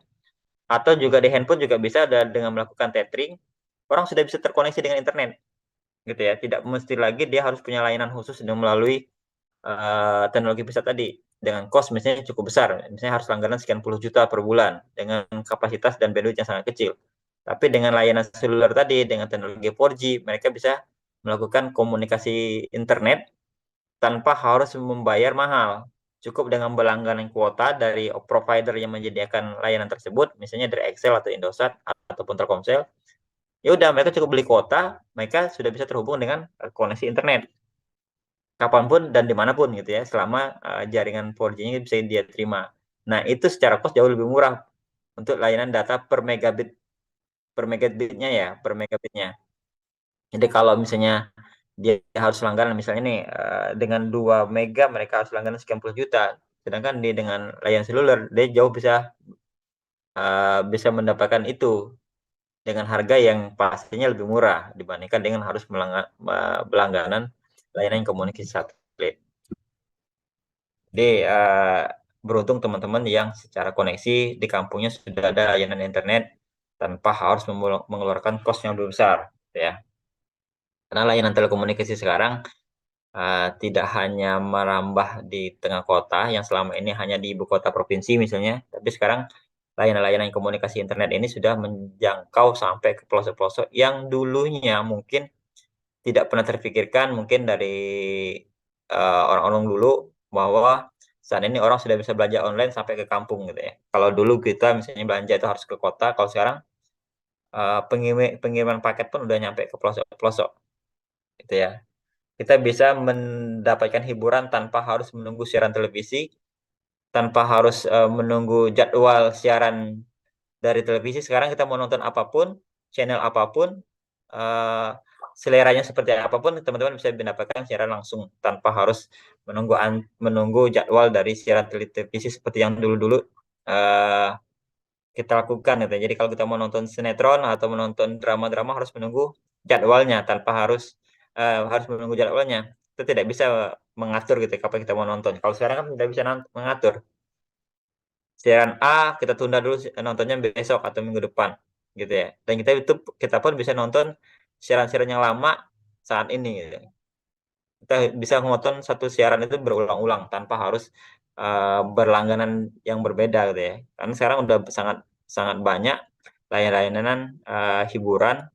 Atau juga di handphone juga bisa dengan melakukan tethering, orang sudah bisa terkoneksi dengan internet, gitu ya. Tidak mesti lagi dia harus punya layanan khusus dengan melalui teknologi pusat tadi dengan cost misalnya cukup besar, misalnya harus langganan sekian puluh juta per bulan dengan kapasitas dan bandwidth yang sangat kecil. Tapi dengan layanan seluler tadi, dengan teknologi 4G, mereka bisa melakukan komunikasi internet tanpa harus membayar mahal. Cukup dengan berlangganan kuota dari provider yang menyediakan layanan tersebut, misalnya dari Excel atau Indosat ataupun Telkomsel. Ya udah, mereka cukup beli kuota, mereka sudah bisa terhubung dengan koneksi internet kapanpun dan dimanapun, gitu ya, selama jaringan 4G-nya bisa dia terima. Nah, itu secara cost jauh lebih murah untuk layanan data per megabitnya ya, per megabitnya. Jadi kalau misalnya dia harus langganan misalnya nih dengan 2 mega mereka harus langganan sekian puluh juta. Sedangkan dengan layanan seluler dia jauh bisa mendapatkan itu dengan harga yang pastinya lebih murah dibandingkan dengan harus berlangganan layanan komunikasi satelit. Jadi beruntung teman-teman yang secara koneksi di kampungnya sudah ada layanan internet tanpa harus mengeluarkan kos yang lebih besar, ya. Karena layanan telekomunikasi sekarang tidak hanya merambah di tengah kota yang selama ini hanya di ibu kota provinsi misalnya, tapi sekarang layanan-layanan komunikasi internet ini sudah menjangkau sampai ke pelosok-pelosok yang dulunya mungkin tidak pernah terfikirkan mungkin dari orang-orang dulu bahwa saat ini orang sudah bisa belanja online sampai ke kampung, gitu ya. Kalau dulu kita misalnya belanja itu harus ke kota, kalau sekarang pengiriman paket pun udah nyampe ke pelosok-pelosok, gitu ya. Kita bisa mendapatkan hiburan tanpa harus menunggu siaran televisi, tanpa harus menunggu jadwal siaran dari televisi. Sekarang kita mau nonton apapun, channel apapun, uh, seleranya seperti apapun, teman-teman bisa mendapatkan siaran langsung tanpa harus menunggu jadwal dari siaran televisi seperti yang dulu-dulu uh, kita lakukan, gitu. Jadi kalau kita mau nonton sinetron atau menonton drama-drama harus menunggu jadwalnya tanpa harus menunggu jadwalnya. Kita tidak bisa mengatur gitu kapan kita mau nonton. Kalau sekarang kan tidak bisa mengatur. Siaran A kita tunda dulu nontonnya besok atau minggu depan, gitu ya. Dan kita pun bisa nonton siaran-siaran yang lama saat ini, gitu. Kita bisa nonton satu siaran itu berulang-ulang tanpa harus berlangganan yang berbeda, gitu ya. Karena sekarang udah sangat sangat banyak layanan-layanan hiburan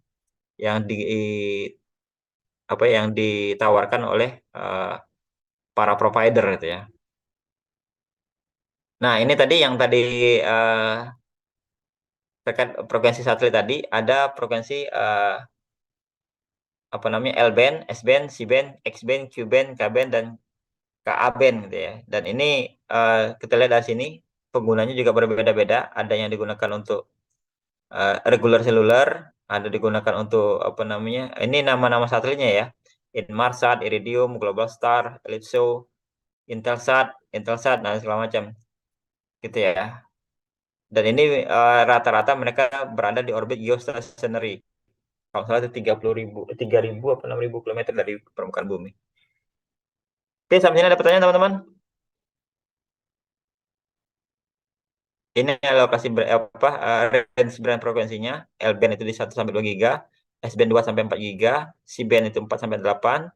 yang yang ditawarkan oleh para provider, gitu ya. Nah, ini tadi yang tadi terkait frekuensi satelit tadi, ada frekuensi L-band, S-band, C-band, X-band, Q-band, K-band, dan Ka-band, gitu ya. Dan ini kita lihat dari sini penggunanya juga berbeda-beda. Ada yang digunakan untuk regular seluler, ada digunakan untuk ini nama-nama satelitnya ya. Inmarsat, Iridium, Globalstar, Ellipso, Intelsat, dan segala macam, gitu ya. Dan ini rata-rata mereka berada di orbit geostationary. Kalau salah itu 3.000 apa 6.000 kilometer dari permukaan bumi. Oke, sampai sini ada pertanyaan teman-teman? Ini alokasi range band frekuensinya. L-band itu di 1 sampai 2 giga, S-band 2 sampai 4 giga, C-band itu 4 sampai 8,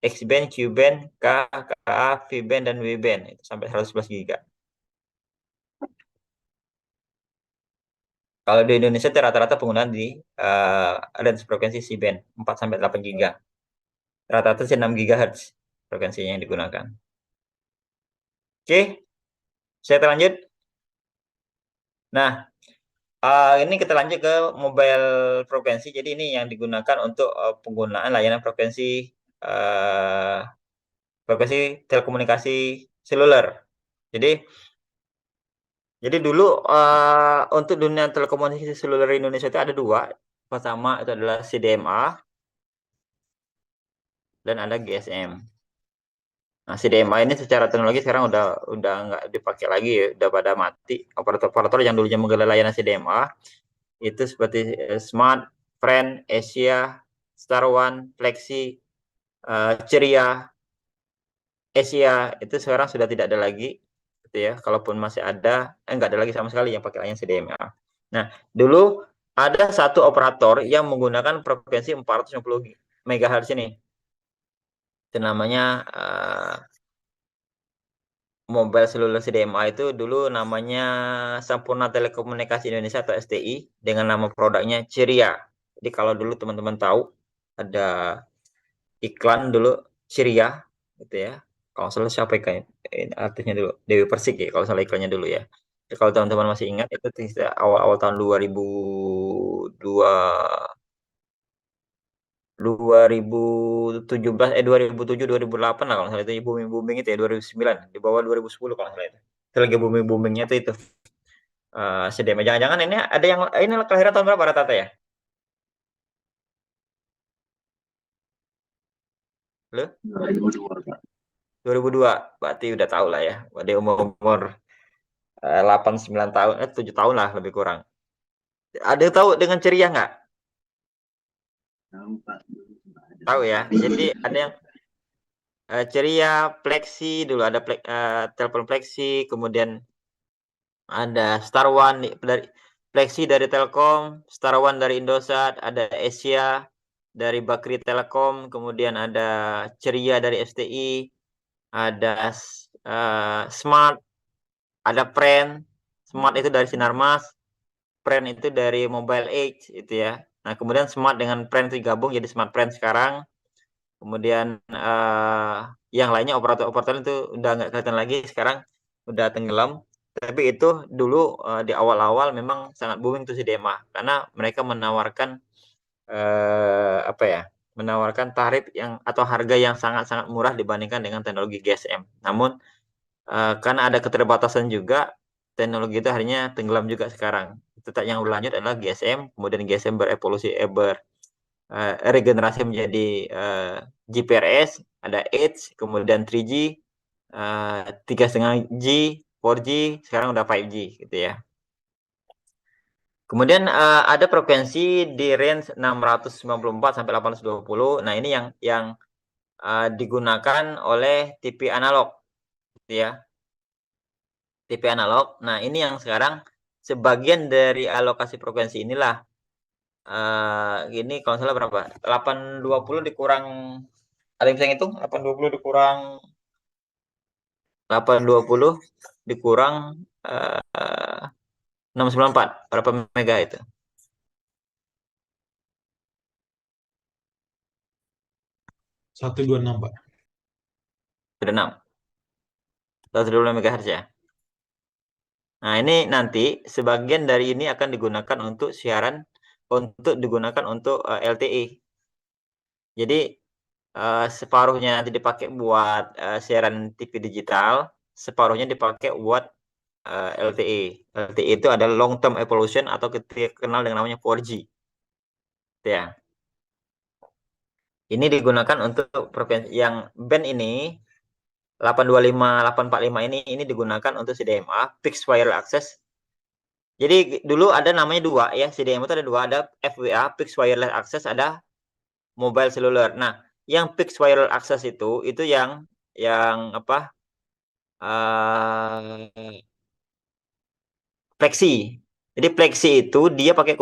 X-band, Q-band, KA, V-band, dan W-band itu sampai 111 giga. Kalau di Indonesia itu rata-rata penggunaan di range frekuensi C-band 4 sampai 8 giga. Rata-rata 6 GHz frekuensinya yang digunakan. Oke, saya lanjut. Nah, ini kita lanjut ke mobile frekuensi. Jadi ini yang digunakan untuk penggunaan layanan frekuensi frekuensi telekomunikasi seluler. Jadi dulu untuk dunia telekomunikasi seluler Indonesia itu ada dua. Pertama itu adalah CDMA dan ada GSM. Nah, CDMA ini secara teknologi sekarang udah nggak dipakai lagi ya, udah pada mati. Operator-operator yang dulunya menggelar layanan CDMA itu seperti Smart, Friend, Asia, Star One, Flexi, Ceria, Asia itu sekarang sudah tidak ada lagi, gitu ya. Kalaupun masih ada, nggak ada lagi sama sekali yang pakai layanan CDMA. Nah, dulu ada satu operator yang menggunakan frekuensi 450 MHz ini. Itu namanya Mobile Seluler CDMA itu dulu namanya Sampurna Telekomunikasi Indonesia atau STI dengan nama produknya Ceria. Jadi kalau dulu teman-teman tahu ada iklan dulu Ceria gitu ya. Kalau salah siapa iklannya? Artisnya dulu Dewi Persik ya kalau salah iklannya dulu ya. Jadi kalau teman-teman masih ingat itu awal-awal tahun 2002 2017 2007 2008 lah kalau salah itu booming itu ya 2009 di bawah 2010 kalau salah itu. Itu lagi boomingnya tuh itu. CDMA jangan-jangan ini ada yang ini kelahiran tahun berapa Rata ya? Lo 2002, Pak. 2002 berarti udah tahu lah ya. Dia umur 8 9 tahun 7 tahun lah lebih kurang. Ada yang tahu dengan ceria nggak? Tahu, Pak. Tahu ya. Jadi ada yang ceria, Plexi dulu ada telepon Plexi, kemudian ada Star One dari Plexi dari Telkom, Star One dari Indosat, ada Asia dari Bakri Telekom, kemudian ada Ceria dari STI, ada Smart, ada Pren. Smart itu dari Sinarmas, Pren itu dari Mobile Age itu ya. Nah, kemudian Smart dengan Pren itu gabung jadi Smart Pren sekarang. Kemudian yang lainnya operator-operator itu udah nggak kelihatan lagi sekarang, udah tenggelam. Tapi itu dulu di awal-awal memang sangat booming tuh si Dema karena mereka menawarkan apa ya? Menawarkan tarif yang atau harga yang sangat-sangat murah dibandingkan dengan teknologi GSM. Namun karena ada keterbatasan juga, teknologi itu akhirnya tenggelam juga sekarang. Tetap yang berlanjut adalah GSM, kemudian GSM berevolusi regenerasi menjadi GPRS, ada Edge, kemudian 3G, 3,5G, 4G, sekarang udah 5G gitu ya. Kemudian ada frekuensi di range 694 sampai 820. Nah, ini yang digunakan oleh TV analog gitu ya. TV analog. Nah, ini yang sekarang sebagian dari alokasi frekuensi inilah ini kalau salah berapa? 820 dikurang ada yang bisa ngitung? 820 dikurang 820 dikurang 694 berapa mega itu? 126, Pak. Sudah 6. 126 MHz ya. Nah, ini nanti sebagian dari ini akan digunakan untuk siaran digunakan untuk LTE. Jadi separuhnya nanti dipakai buat siaran TV digital, separuhnya dipakai buat LTE. LTE itu adalah long term evolution atau kita kenal dengan namanya 4G. Ya. Ini digunakan untuk frekuensi yang band ini 825 845 ini digunakan untuk CDMA fixed wireless access. Jadi dulu ada namanya dua ya, CDMA itu ada dua, ada FWA fixed wireless access, ada mobile cellular. Nah, yang fixed wireless access itu yang apa? Flexi. Jadi Flexi itu dia pakai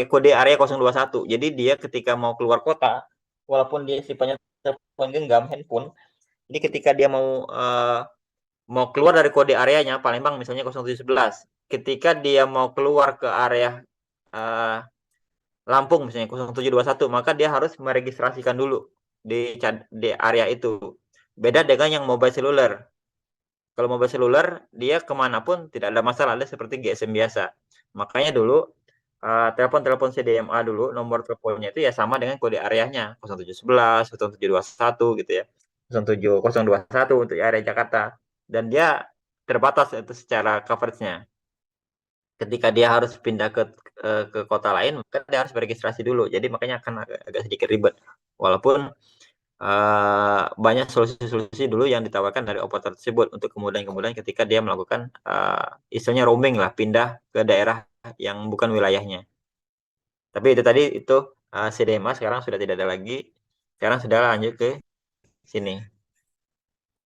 kode area 021. Jadi dia ketika mau keluar kota, walaupun dia sifatnya telepon genggam handphone, jadi ketika dia mau keluar dari kode areanya Palembang misalnya 0711, ketika dia mau keluar ke area Lampung misalnya 0721, maka dia harus meregistrasikan dulu di area itu. Beda dengan yang mobile cellular. Kalau mobile cellular dia kemanapun tidak ada masalah, ada seperti GSM biasa. Makanya dulu telepon CDMA dulu nomor teleponnya itu ya sama dengan kode areanya 0711, 0721 gitu ya. 07021 untuk area Jakarta, dan dia terbatas itu secara coveragenya. Ketika dia harus pindah ke kota lain, maka dia harus beregistrasi dulu. Jadi makanya akan agak sedikit ribet. Walaupun banyak solusi-solusi dulu yang ditawarkan dari operator tersebut untuk kemudahan-kemudahan ketika dia melakukan istilahnya roaming lah, pindah ke daerah yang bukan wilayahnya. Tapi itu tadi itu CDMA sekarang sudah tidak ada lagi. Sekarang sudah lanjut ke sini.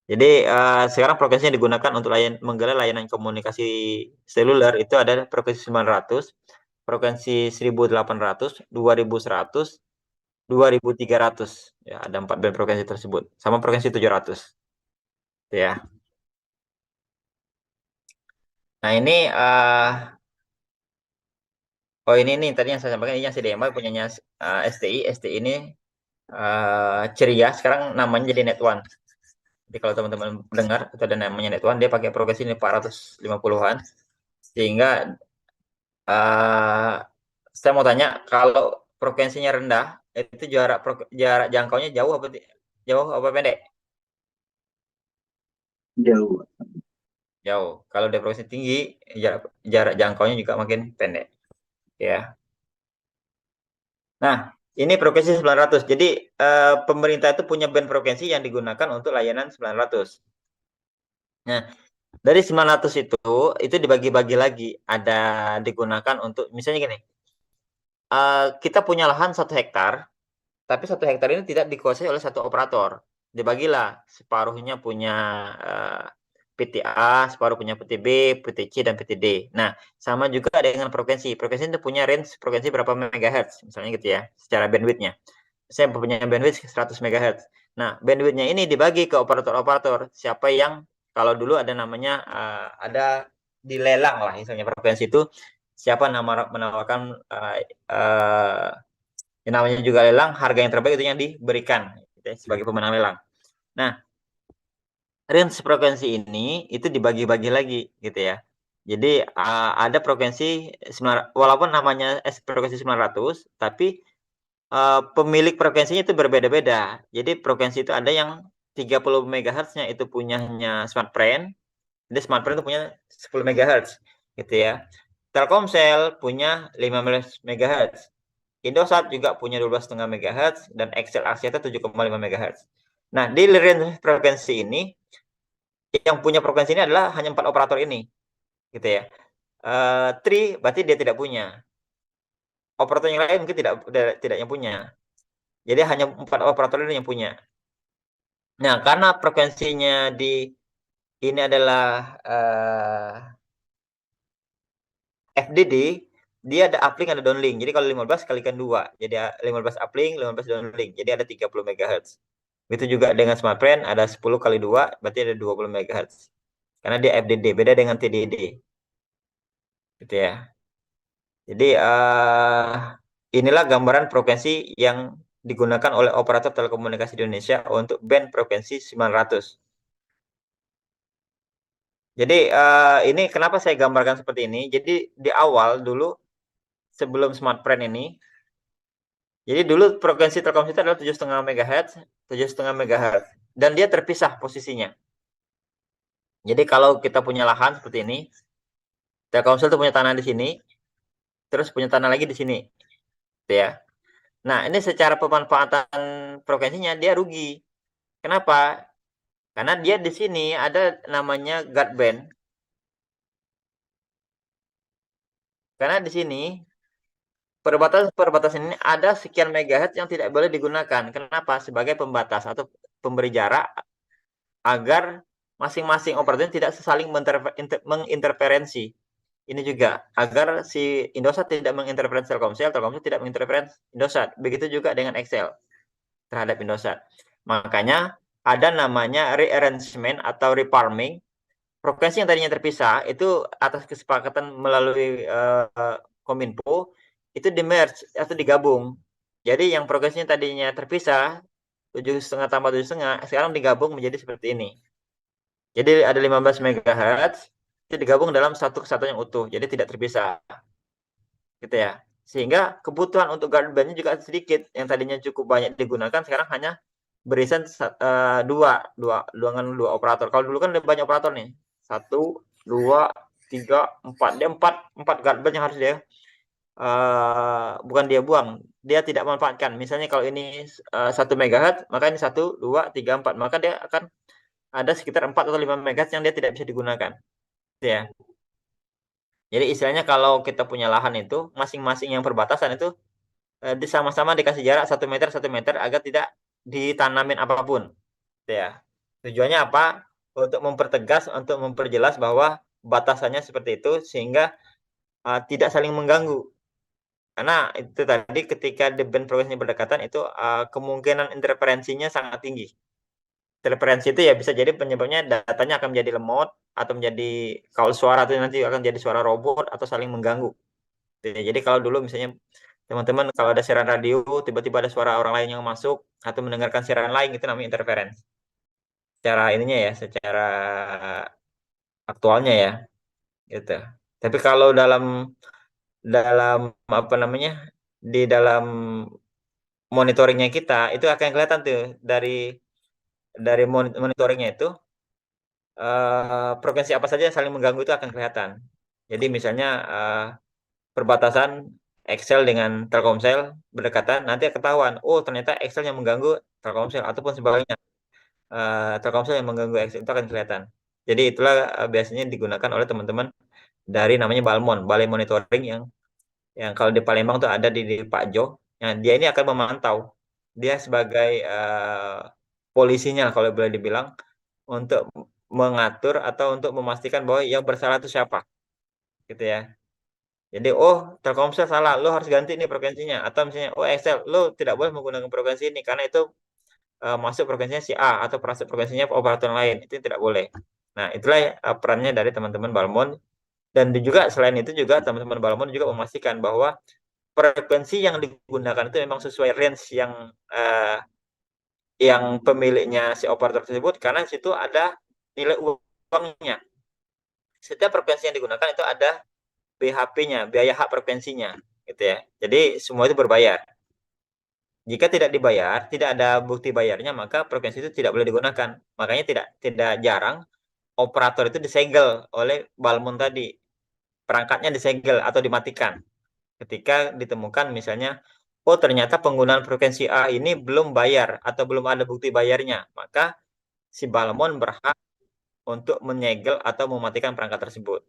Jadi sekarang frekuensi yang digunakan untuk menggelar layanan komunikasi seluler itu ada frekuensi 900, frekuensi 1800, 2100, 2300. Ya, ada 4 band frekuensi tersebut. Sama frekuensi 700. Ya. Nah, ini ini nih tadi yang saya sampaikan, ini yang CDMA punyanya STI. STI ini ceria, sekarang namanya jadi Net One. Jadi kalau teman-teman dengar itu ada namanya Net One, dia pakai frekuensi 450-an. Sehingga saya mau tanya, kalau frekuensinya rendah, itu jarak jangkaunya jauh apa pendek? Jauh. Jauh. Kalau dia frekuensi tinggi, jarak jangkaunya juga makin pendek. Ya. Nah, ini frekuensi 900. Jadi pemerintah itu punya band frekuensi yang digunakan untuk layanan 900. Nah, dari 900 itu dibagi-bagi lagi. Ada digunakan untuk, misalnya gini, kita punya lahan 1 hektar, tapi 1 hektar ini tidak dikuasai oleh satu operator. Dibagilah, separuhnya punya PTA, separuh punya PTB, PTC, dan PTD. Nah, sama juga dengan frekuensi. Frekuensi itu punya range frekuensi berapa megahertz, misalnya gitu ya, secara bandwidth-nya. Saya punya bandwidth 100 megahertz. Nah, bandwidth-nya ini dibagi ke operator-operator. Siapa yang, kalau dulu ada namanya, ada dilelang lah, misalnya frekuensi itu, siapa menawarkan yang namanya juga lelang, harga yang terbaik itu yang diberikan gitu ya, sebagai pemenang lelang. Nah, range frekuensi ini itu dibagi-bagi lagi gitu ya. Jadi ada frekuensi walaupun namanya frekuensi 900, tapi pemilik frekuensinya itu berbeda-beda. Jadi frekuensi itu ada yang 30 MHz-nya itu punyanya Smartfren. Jadi Smartfren itu punya 10 MHz gitu ya. Telkomsel punya 15 MHz. Indosat juga punya 12,5 MHz dan XL Axiata 7,5 MHz. Nah, di range frekuensi ini yang punya frekuensi ini adalah hanya 4 operator ini. Gitu ya. Tri berarti dia tidak punya. Operator yang lain mungkin tidak yang punya. Jadi hanya 4 operator ini yang punya. Nah, karena frekuensinya di ini adalah FDD, dia ada uplink, ada downlink. Jadi kalau 15 kalikan 2. Jadi 15 uplink, 15 downlink. Jadi ada 30 MHz. Begitu juga dengan Smartfren, ada 10 kali 2, berarti ada 20 MHz. Karena dia FDD, beda dengan TDD. Gitu ya. Jadi inilah gambaran frekuensi yang digunakan oleh operator telekomunikasi di Indonesia untuk band frekuensi 900. Jadi ini kenapa saya gambarkan seperti ini? Jadi di awal dulu sebelum Smartfren ini, jadi dulu frekuensi Telkomsel itu adalah 7,5 MHz, 7,5 MHz, dan dia terpisah posisinya. Jadi kalau kita punya lahan seperti ini, Telkomsel itu punya tanah di sini, terus punya tanah lagi di sini, gitu ya. Nah, ini secara pemanfaatan frekuensinya dia rugi. Kenapa? Karena dia di sini ada namanya guard band. Karena di sini perbatasan ini ada sekian megahertz yang tidak boleh digunakan. Kenapa? Sebagai pembatas atau pemberi jarak agar masing-masing operator tidak saling menginterferensi. Ini juga agar si Indosat tidak menginterferensi Telkomsel, Telkomsel tidak menginterferensi Indosat. Begitu juga dengan Excel terhadap Indosat. Makanya ada namanya rearrangement atau refarming. Frekuensi yang tadinya terpisah itu atas kesepakatan melalui Kominfo itu di merge atau digabung. Jadi yang frekuensinya tadinya terpisah 7,5 tambah 7,5 sekarang digabung menjadi seperti ini. Jadi ada 15 MHz itu digabung dalam satu kesatuan yang utuh. Jadi tidak terpisah. Gitu ya. Sehingga kebutuhan untuk guard band-nya juga sedikit. Yang tadinya cukup banyak digunakan sekarang hanya berisian dua operator. Kalau dulu kan ada banyak operator nih, 1, 2, 3, 4. Dia empat guardband yang harus dia bukan dia buang, dia tidak manfaatkan. Misalnya kalau ini 1 MHz, maka ini 1, 2, 3, 4. Maka dia akan ada sekitar 4 atau 5 MHz yang dia tidak bisa digunakan. Gitu ya. Jadi istilahnya kalau kita punya lahan itu, masing-masing yang perbatasan itu sama-sama dikasih jarak 1 meter agar tidak ditanamin apapun. Gitu ya. Tujuannya apa? Untuk mempertegas, untuk memperjelas bahwa batasannya seperti itu sehingga tidak saling mengganggu. Karena itu tadi ketika the band frekuensinya berdekatan itu kemungkinan interferensinya sangat tinggi. Interferensi itu ya bisa jadi penyebabnya datanya akan menjadi lemot atau menjadi kalau suara itu nanti akan jadi suara robot atau saling mengganggu. Jadi kalau dulu misalnya teman-teman kalau ada siaran radio tiba-tiba ada suara orang lain yang masuk atau mendengarkan siaran lain itu namanya interferensi. Secara ininya ya, secara aktualnya ya, gitu. Tapi kalau dalam dalam apa namanya di dalam monitoringnya kita itu akan kelihatan tuh dari monitoringnya itu frekuensi apa saja yang saling mengganggu itu akan kelihatan. Jadi misalnya perbatasan Excel dengan Telkomsel berdekatan nanti ketahuan, oh ternyata Excel yang mengganggu Telkomsel ataupun sebaliknya Telkomsel yang mengganggu Excel itu akan kelihatan. Jadi itulah biasanya digunakan oleh teman-teman dari namanya Balmon, Balai Monitoring yang kalau di Palembang tuh ada di Pak Jo. Nah, dia ini akan memantau. Dia sebagai polisinya kalau boleh dibilang untuk mengatur atau untuk memastikan bahwa yang bersalah itu siapa, gitu ya. Jadi, oh Telkomsel salah, lo harus ganti nih frekuensinya. Atau misalnya, oh Excel, lo tidak boleh menggunakan frekuensi ini karena itu masuk frekuensinya si A atau frekuensinya operator lain. Itu tidak boleh. Nah, itulah perannya dari teman-teman Balmon. Dan juga selain itu juga teman-teman Balmon juga memastikan bahwa frekuensi yang digunakan itu memang sesuai range yang pemiliknya si operator tersebut karena di situ ada nilai uangnya. Setiap frekuensi yang digunakan itu ada BHP-nya, biaya hak frekuensinya, gitu ya. Jadi semua itu berbayar. Jika tidak dibayar, tidak ada bukti bayarnya, maka frekuensi itu tidak boleh digunakan. Makanya tidak jarang operator itu disegel oleh Balmon tadi. Perangkatnya disegel atau dimatikan. Ketika ditemukan misalnya, oh ternyata penggunaan frekuensi A ini belum bayar atau belum ada bukti bayarnya, maka si Balmon berhak untuk menyegel atau mematikan perangkat tersebut.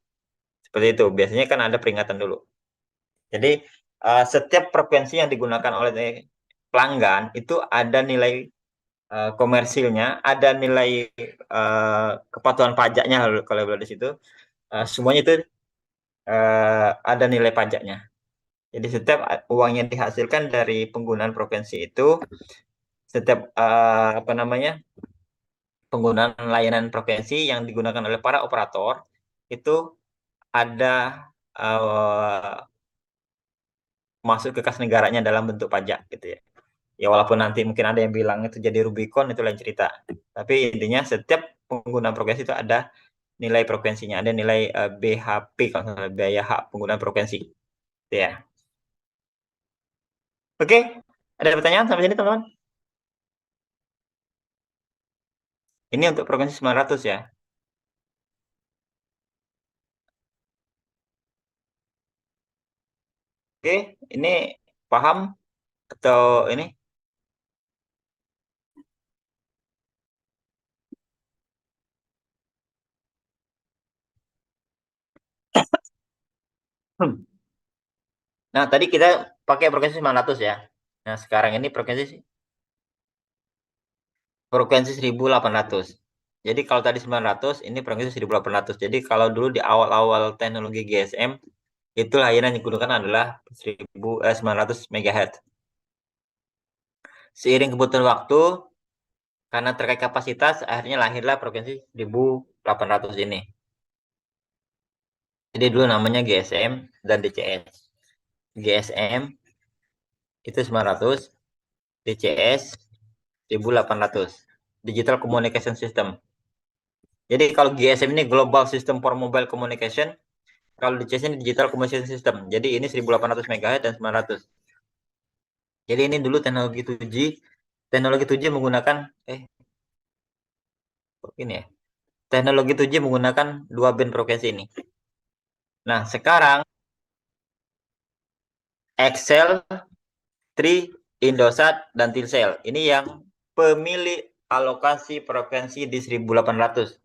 Seperti itu. Biasanya kan ada peringatan dulu. Jadi setiap frekuensi yang digunakan oleh pelanggan itu ada nilai komersilnya, ada nilai kepatuhan pajaknya kalau boleh di situ. Semuanya itu ada nilai pajaknya. Jadi setiap uang yang dihasilkan dari penggunaan frekuensi itu, setiap apa namanya penggunaan layanan frekuensi yang digunakan oleh para operator itu ada masuk ke kas negaranya dalam bentuk pajak gitu ya. Ya walaupun nanti mungkin ada yang bilang itu jadi Rubicon itu lain cerita. Tapi intinya setiap penggunaan frekuensi itu ada nilai frekuensinya, ada nilai BHP kalau biaya hak penggunaan frekuensi. Gitu ya. Oke, ada pertanyaan sampai sini teman-teman? Ini untuk frekuensi 900 ya. Oke, ini paham atau ini? Nah, tadi kita pakai frekuensi 900 ya. Nah, sekarang ini frekuensi 1800. Jadi kalau tadi 900, ini frekuensi 1800. Jadi kalau dulu di awal-awal teknologi GSM, itu layanan yang digunakan adalah 900 MHz. Seiring kebutuhan waktu, karena terkait kapasitas, akhirnya lahirlah frekuensi 1800 ini. Jadi dulu namanya GSM dan DCS. GSM itu 900, DCS 1800. Digital Communication System. Jadi kalau GSM ini Global System for Mobile Communication, kalau DCS ini Digital Communication System. Jadi ini 1800 MHz dan 900. Jadi ini dulu teknologi 2G teknologi 7G menggunakan ini ya. Teknologi 7G menggunakan 2 band frekuensi ini. Nah, sekarang Excel, Tri, Indosat, dan Tilcel. Ini yang pemilik alokasi frekuensi di 1800.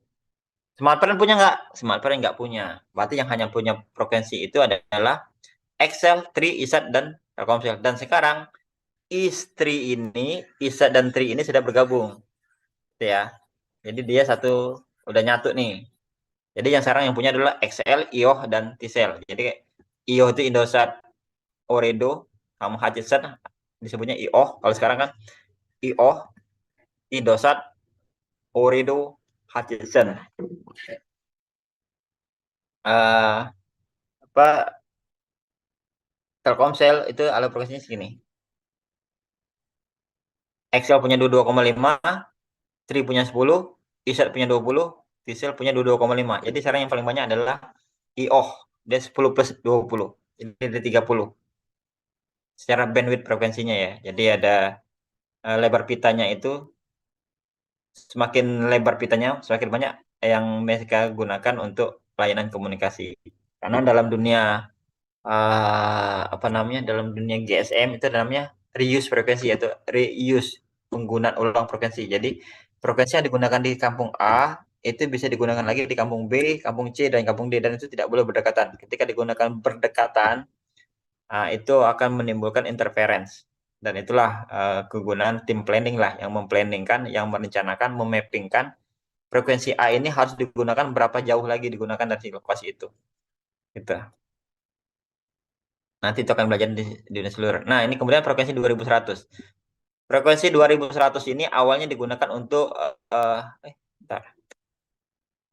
Smartfren punya nggak? Smartfren nggak punya. Berarti yang hanya punya frekuensi itu adalah Excel, Tri, Isat, dan Telkomsel. Dan sekarang Isat dan Tri ini sudah bergabung. Gitu ya. Jadi dia satu udah nyatu nih. Jadi yang sekarang yang punya adalah XL, IOH, dan Tisel. Jadi IOH itu Indosat Oredo, sama Hutchison disebutnya IOH. Kalau sekarang kan IOH, Indosat Oredo, Hutchison. Apa Telkomsel itu alokasinya segini. XL punya 22,5, Tri punya 10, Isat punya 20, Tisel punya 22,5. Jadi sekarang yang paling banyak adalah IOH. Dia 10 plus 20. Jadi ada 30. Secara bandwidth frekuensinya ya. Jadi ada lebar pitanya itu semakin lebar pitanya semakin banyak yang mereka gunakan untuk layanan komunikasi. Karena dalam dunia apa namanya dalam dunia GSM itu namanya reuse frekuensi atau reuse penggunaan ulang frekuensi. Jadi frekuensi yang digunakan di kampung A itu bisa digunakan lagi di kampung B, kampung C, dan kampung D, dan itu tidak boleh berdekatan. Ketika digunakan berdekatan, itu akan menimbulkan interference. Dan itulah kegunaan tim planning lah yang memplanningkan, yang merencanakan, memappingkan frekuensi A ini harus digunakan berapa jauh lagi digunakan dari lokasi itu. Gitu. Nanti itu akan belajar di dunia seluruh. Nah, ini kemudian frekuensi 2100. Frekuensi 2100 ini awalnya digunakan untuk bentar.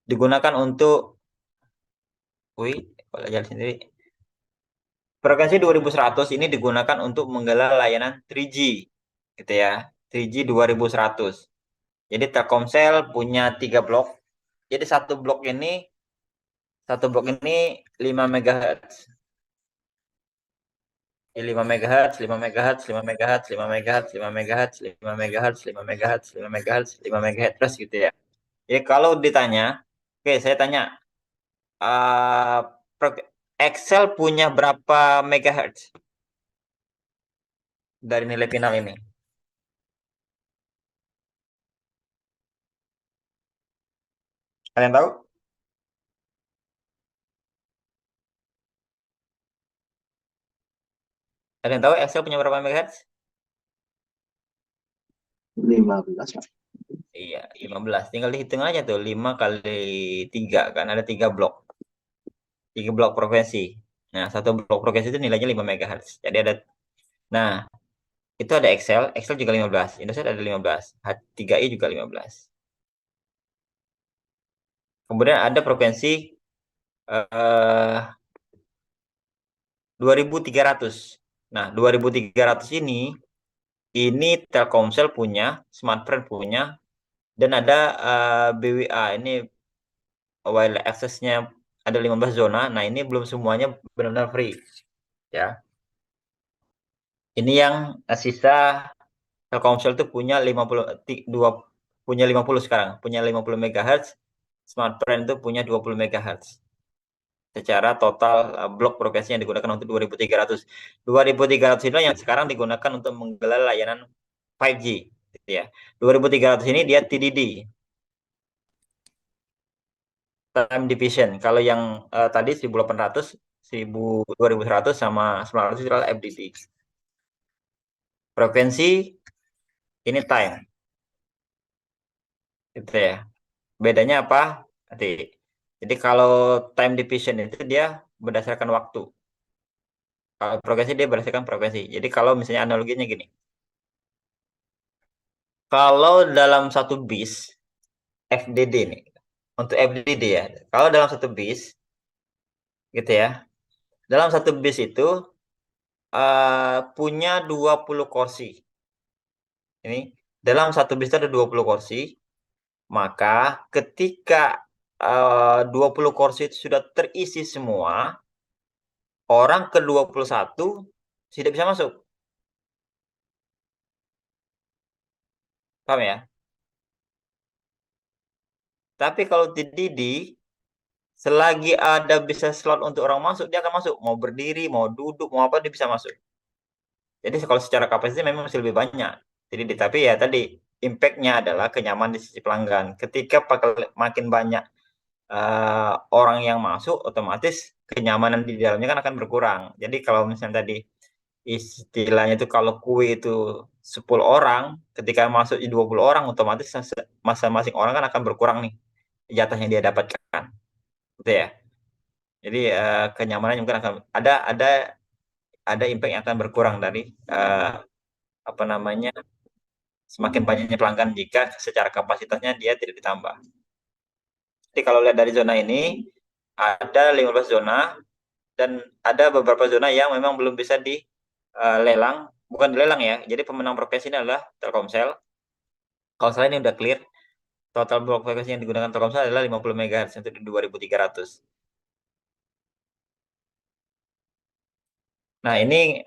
Digunakan untuk belajar sendiri. Frekuensi 2100 ini digunakan untuk menggelar layanan 3G gitu ya. 3G 2100. Jadi Telkomsel punya 3 blok. Jadi satu blok ini 5 MHz. 5 MHz, 5 MHz, 5 MHz, 5 MHz, 5 MHz, 5 MHz, 5 MHz, 5 MHz, 5 MHz terus gitu ya. Jadi kalau ditanya, oke saya tanya, uh, Excel punya berapa megahertz dari nilai final ini? Kalian tahu? Kalian tahu Excel punya berapa megahertz? 15, Pak. Iya, 15. Tinggal dihitung aja tuh, 5 kali 3 kan ada 3 blok. 3 blok frekuensi. Nah, satu blok frekuensi itu nilainya 5 megahertz. Jadi ada nah, itu ada Excel, Excel juga 15, Indosat ada 15, H3i juga 15. Kemudian ada frekuensi 2300. Nah, 2300 ini Telkomsel punya, Smartfren punya, dan ada BWA ini wireless access-nya ada 15 zona. Nah, ini belum semuanya benar-benar free ya. Ini yang sisa Telkomsel itu punya 50 sekarang, punya 50 MHz, Smartfren itu punya 20 MHz. Secara total blok frekuensi yang digunakan untuk 2300. 2300 ini yang sekarang digunakan untuk menggelar layanan 5G gitu ya. 2300 ini dia TDD. Time division. Kalau yang tadi 1800, 2100 sama 900 itu adalah FDD. Frekuensi ini time. Gitu ya. Bedanya apa? Nanti. Jadi kalau time division itu dia berdasarkan waktu. Kalau frekuensi dia berdasarkan frekuensi. Jadi kalau misalnya analoginya gini. Kalau dalam satu bis FDD nih. Untuk FDD ya. Kalau dalam satu bis gitu ya. Dalam satu bis itu punya 20 kursi. Ini dalam satu bis itu ada 20 kursi. Maka ketika 20 kursi itu sudah terisi semua, orang ke 21 tidak bisa masuk. Paham ya? Tapi kalau di Didi, selagi ada bisa slot untuk orang masuk, dia akan masuk. Mau berdiri, mau duduk, mau apa, dia bisa masuk. Jadi kalau secara kapasitas memang masih lebih banyak. Jadi tapi ya tadi impact-nya adalah kenyamanan di sisi pelanggan. Ketika makin banyak orang yang masuk, otomatis kenyamanan di dalamnya kan akan berkurang. Jadi kalau misalnya tadi istilahnya itu kalau kue itu 10 orang, ketika masuk 20 orang, otomatis masing-masing orang kan akan berkurang nih jatah yang dia dapatkan. Gitu ya. Jadi kenyamanan mungkin akan ada impact yang akan berkurang dari apa namanya semakin banyaknya pelanggan jika secara kapasitasnya dia tidak ditambah. Jadi kalau lihat dari zona ini ada 15 zona dan ada beberapa zona yang memang belum bisa dilelang, bukan dilelang ya. Jadi pemenang frekuensi ini adalah Telkomsel. Kalau saya ini udah clear, total blok frekuensi yang digunakan Telkomsel adalah 50 MHz untuk di 2300. Nah, ini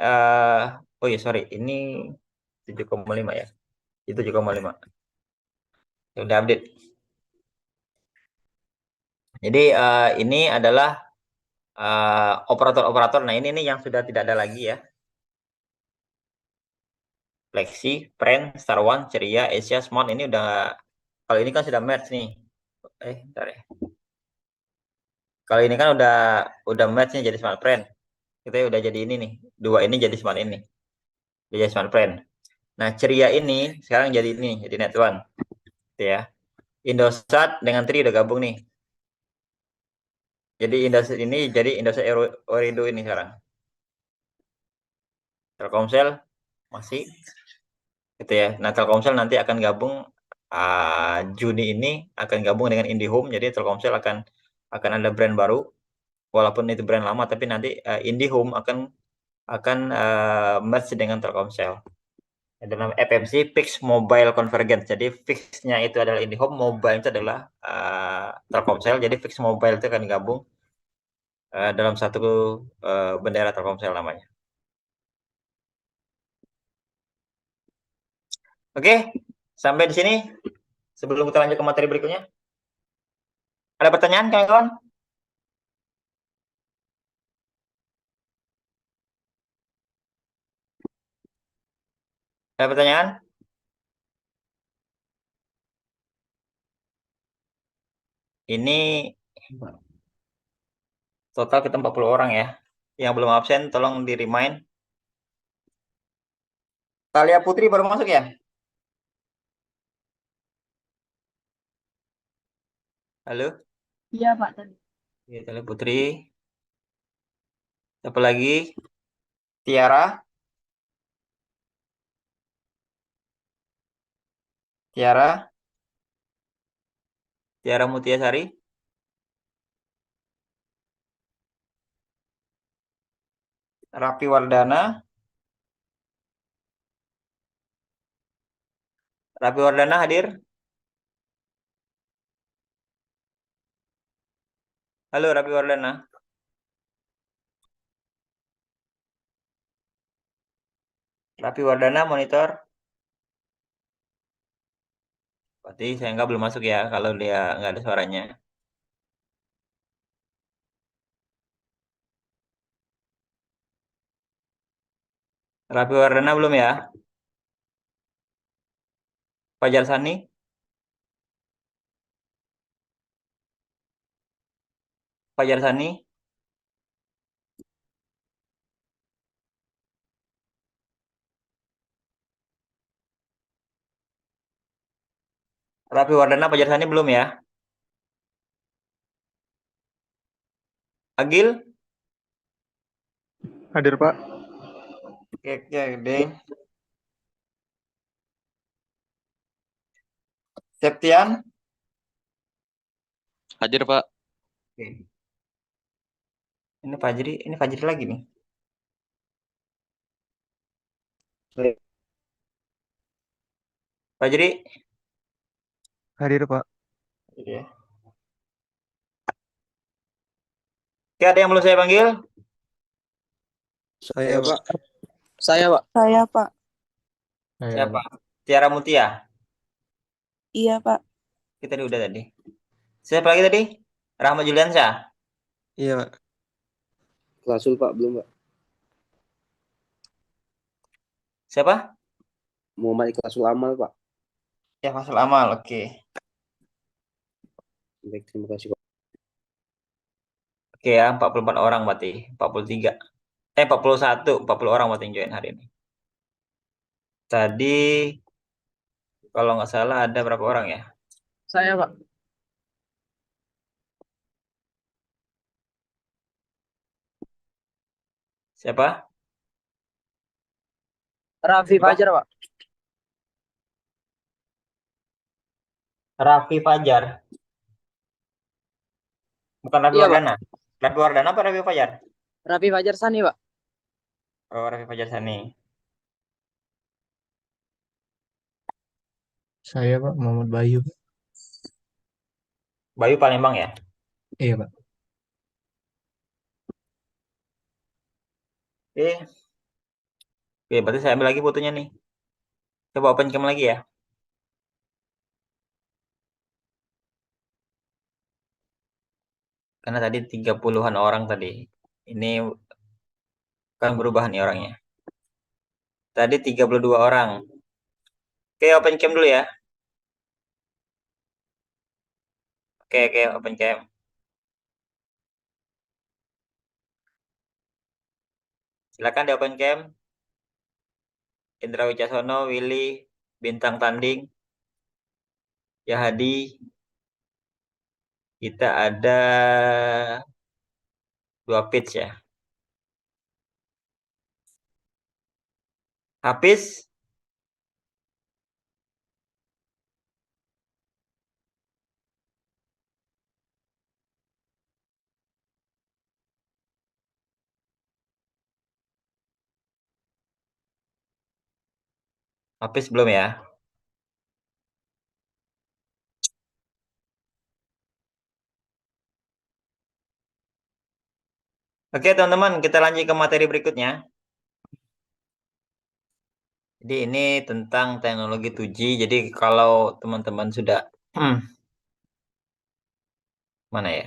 oh iya sorry, ini 7,5 ya. Itu 7,5. Udah update. Jadi ini adalah operator-operator. Nah, ini nih yang sudah tidak ada lagi ya. Lexi, Pren, Star One, Ceria, Asia, Smart ini udah, kalau ini kan sudah merge nih. Bentar ya. Kalau ini kan udah merge nya jadi Smart Pren. Kita udah jadi ini nih. Dua ini jadi Smart ini. Jadi Smart Pren. Nah, Ceria ini sekarang jadi ini, jadi Net One. Gitu ya. Indosat dengan Tri udah gabung nih. Jadi Indosat ini jadi Indosat Orindo ini sekarang. Telkomsel masih gitu ya. Nah, Telkomsel nanti akan gabung Juni ini akan gabung dengan IndiHome. Jadi Telkomsel akan ada brand baru, walaupun itu brand lama, tapi nanti IndiHome akan merge dengan Telkomsel. Ada nama FMC, Fixed Mobile Convergence. Jadi fixnya itu adalah IndiHome, mobile itu adalah Telkomsel. Jadi Fixed Mobile itu akan gabung dalam satu bendera Telkomsel namanya. Oke, sampai di sini. Sebelum kita lanjut ke materi berikutnya, ada pertanyaan kawan-kawan? Ada pertanyaan? Ini total kita 40 orang ya. Yang belum absen tolong di remind. Talia Putri baru masuk ya? Halo? Iya, Pak, tadi. Ya, Talia Putri. Siapa lagi? Tiara? Tiara? Tiara Mutiasari? Rapi Wardana? Rapi Wardana hadir? Halo Rapi Wardana. Rapi Wardana monitor. Berarti saya nggak belum masuk ya kalau dia nggak ada suaranya. Rapi Wardana belum ya? Fajar Sani? Fajar Sani? Rapi Wardana, Fajar Sani belum ya? Agil? Hadir, Pak. Oke, deh. Septian? Hadir, Pak. Oke. Ini Fajri lagi nih. Fajri? Hadir, Pak. Gitu ya. Oke, ada yang belum saya panggil? Saya, Pak. Saya, Pak. Saya, Pak. Siapa? Tiara Mutia. Iya, Pak. Kita udah tadi. Siapa lagi tadi? Rahmat Juliansyah. Iya, Pak. Klasul Pak, belum Pak. Siapa? Muhammad Ikhlasul Amal Pak. Ya, Faisal Amal. Oke. Baik, terima kasih Pak. Oke ya, 44 orang berarti. 43. 40 orang berarti yang join hari ini. Tadi kalau nggak salah ada berapa orang ya? Saya, Pak. Siapa? Raffi Siapa? Fajar, Pak. Raffi Fajar. Bukan Raffi Iya, Pak. Wardana. Raffi Wardana apa Raffi Fajar? Raffi Fajar Sani, Pak. Oh, Raffi Fajar Sani. Saya Pak Muhammad Bayu. Pak. Bayu Palembang ya? Iya Pak. Oke. Oke, berarti saya ambil lagi fotonya nih. Coba open cam lagi ya. Karena tadi 30-an orang tadi. Ini kan berubah nih orangnya. Tadi 32 orang. Oke, open cam dulu ya. Oke, open cam. Silakan di open cam. Indra Wicaksono, Willy, Bintang Tanding, Yahadi. Kita ada 2 page ya. Hafiz. Hafiz belum ya? Oke teman-teman, kita lanjut ke materi berikutnya. Jadi ini tentang teknologi 2G. Jadi kalau teman-teman sudah mana ya?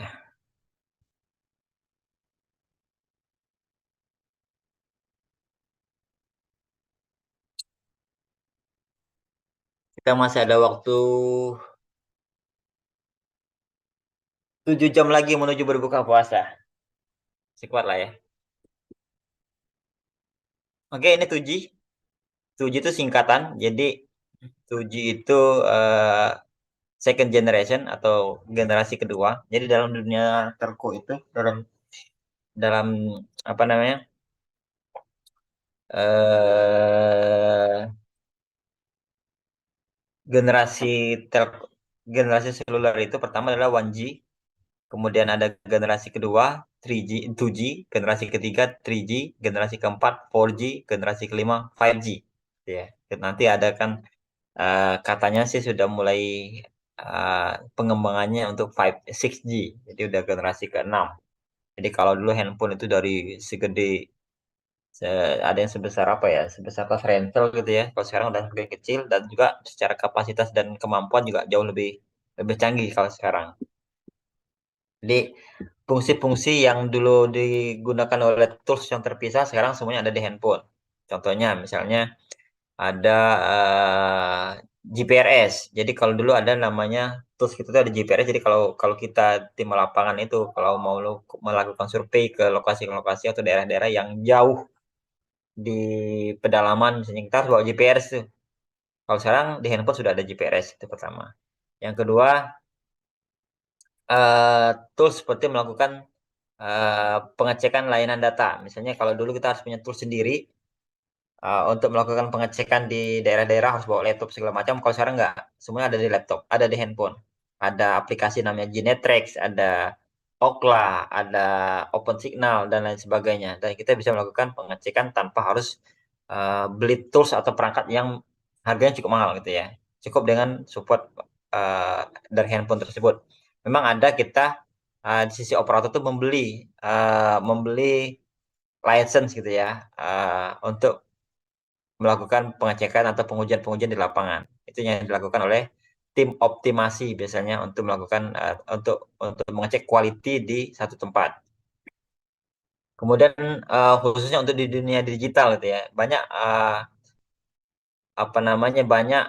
Kita masih ada waktu 7 jam lagi menuju berbuka puasa. Sekuat lah ya. Oke, ini 2G. 2G itu singkatan. Jadi 2G itu second generation atau generasi kedua. Jadi dalam dunia telco itu dalam apa namanya? Generasi seluler itu pertama adalah 1G, kemudian ada generasi kedua 3G, 2G, generasi ketiga 3G, generasi keempat 4G, generasi kelima 5G. Ya, nanti ada kan katanya sih sudah mulai pengembangannya untuk 6G. Jadi udah generasi ke-6. Jadi kalau dulu handphone itu dari segede ada yang sebesar apa ya, sebesar tas rental gitu ya. Kalau sekarang udah lebih kecil dan juga secara kapasitas dan kemampuan juga jauh lebih canggih kalau sekarang. Jadi fungsi-fungsi yang dulu digunakan oleh tools yang terpisah sekarang semuanya ada di handphone. Contohnya misalnya ada GPRS. Jadi kalau dulu ada namanya tools kita tuh ada GPRS. Jadi kalau kalau kita tim lapangan itu kalau mau melakukan survei ke lokasi-lokasi atau daerah-daerah yang jauh di pedalaman misalnya kita harus bawa GPRS tuh. Kalau sekarang di handphone sudah ada GPRS itu pertama. Yang kedua tools seperti melakukan pengecekan layanan data. Misalnya kalau dulu kita harus punya tools sendiri untuk melakukan pengecekan di daerah-daerah harus bawa laptop segala macam. Kalau sekarang nggak, semuanya ada di laptop, ada di handphone. Ada aplikasi namanya Genetrex, ada Okla, ada OpenSignal dan lain sebagainya. Dan kita bisa melakukan pengecekan tanpa harus beli tools atau perangkat yang harganya cukup mahal gitu ya. Cukup dengan support dari handphone tersebut. Memang ada kita di sisi operator tuh membeli license gitu ya untuk melakukan pengecekan atau pengujian di lapangan. Itu yang dilakukan oleh tim optimasi biasanya untuk melakukan untuk mengecek quality di satu tempat. Kemudian khususnya untuk di dunia digital gitu ya, banyak banyak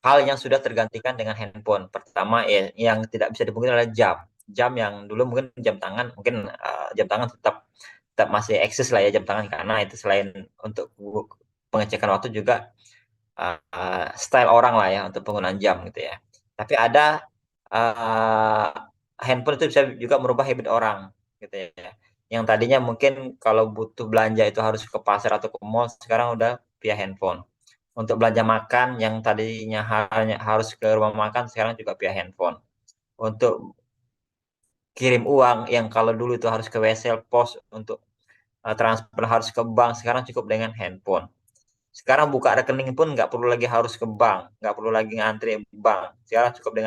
hal yang sudah tergantikan dengan handphone. Pertama ya, yang tidak bisa dipungkiri adalah jam. Jam yang dulu mungkin jam tangan, mungkin jam tangan tetap masih eksis lah ya jam tangan, karena itu selain untuk pengecekan waktu juga style orang lah ya untuk penggunaan jam gitu ya. Tapi ada handphone itu bisa juga merubah habit orang gitu ya. Yang tadinya mungkin kalau butuh belanja itu harus ke pasar atau ke mall, sekarang udah via handphone. Untuk belanja makan yang tadinya hanya harus ke rumah makan, sekarang juga via handphone. Untuk kirim uang yang kalau dulu itu harus ke wesel pos, untuk transfer harus ke bank, sekarang cukup dengan handphone. Sekarang buka rekening pun nggak perlu lagi harus ke bank, nggak perlu lagi ngantri bank. Sekarang cukup dengan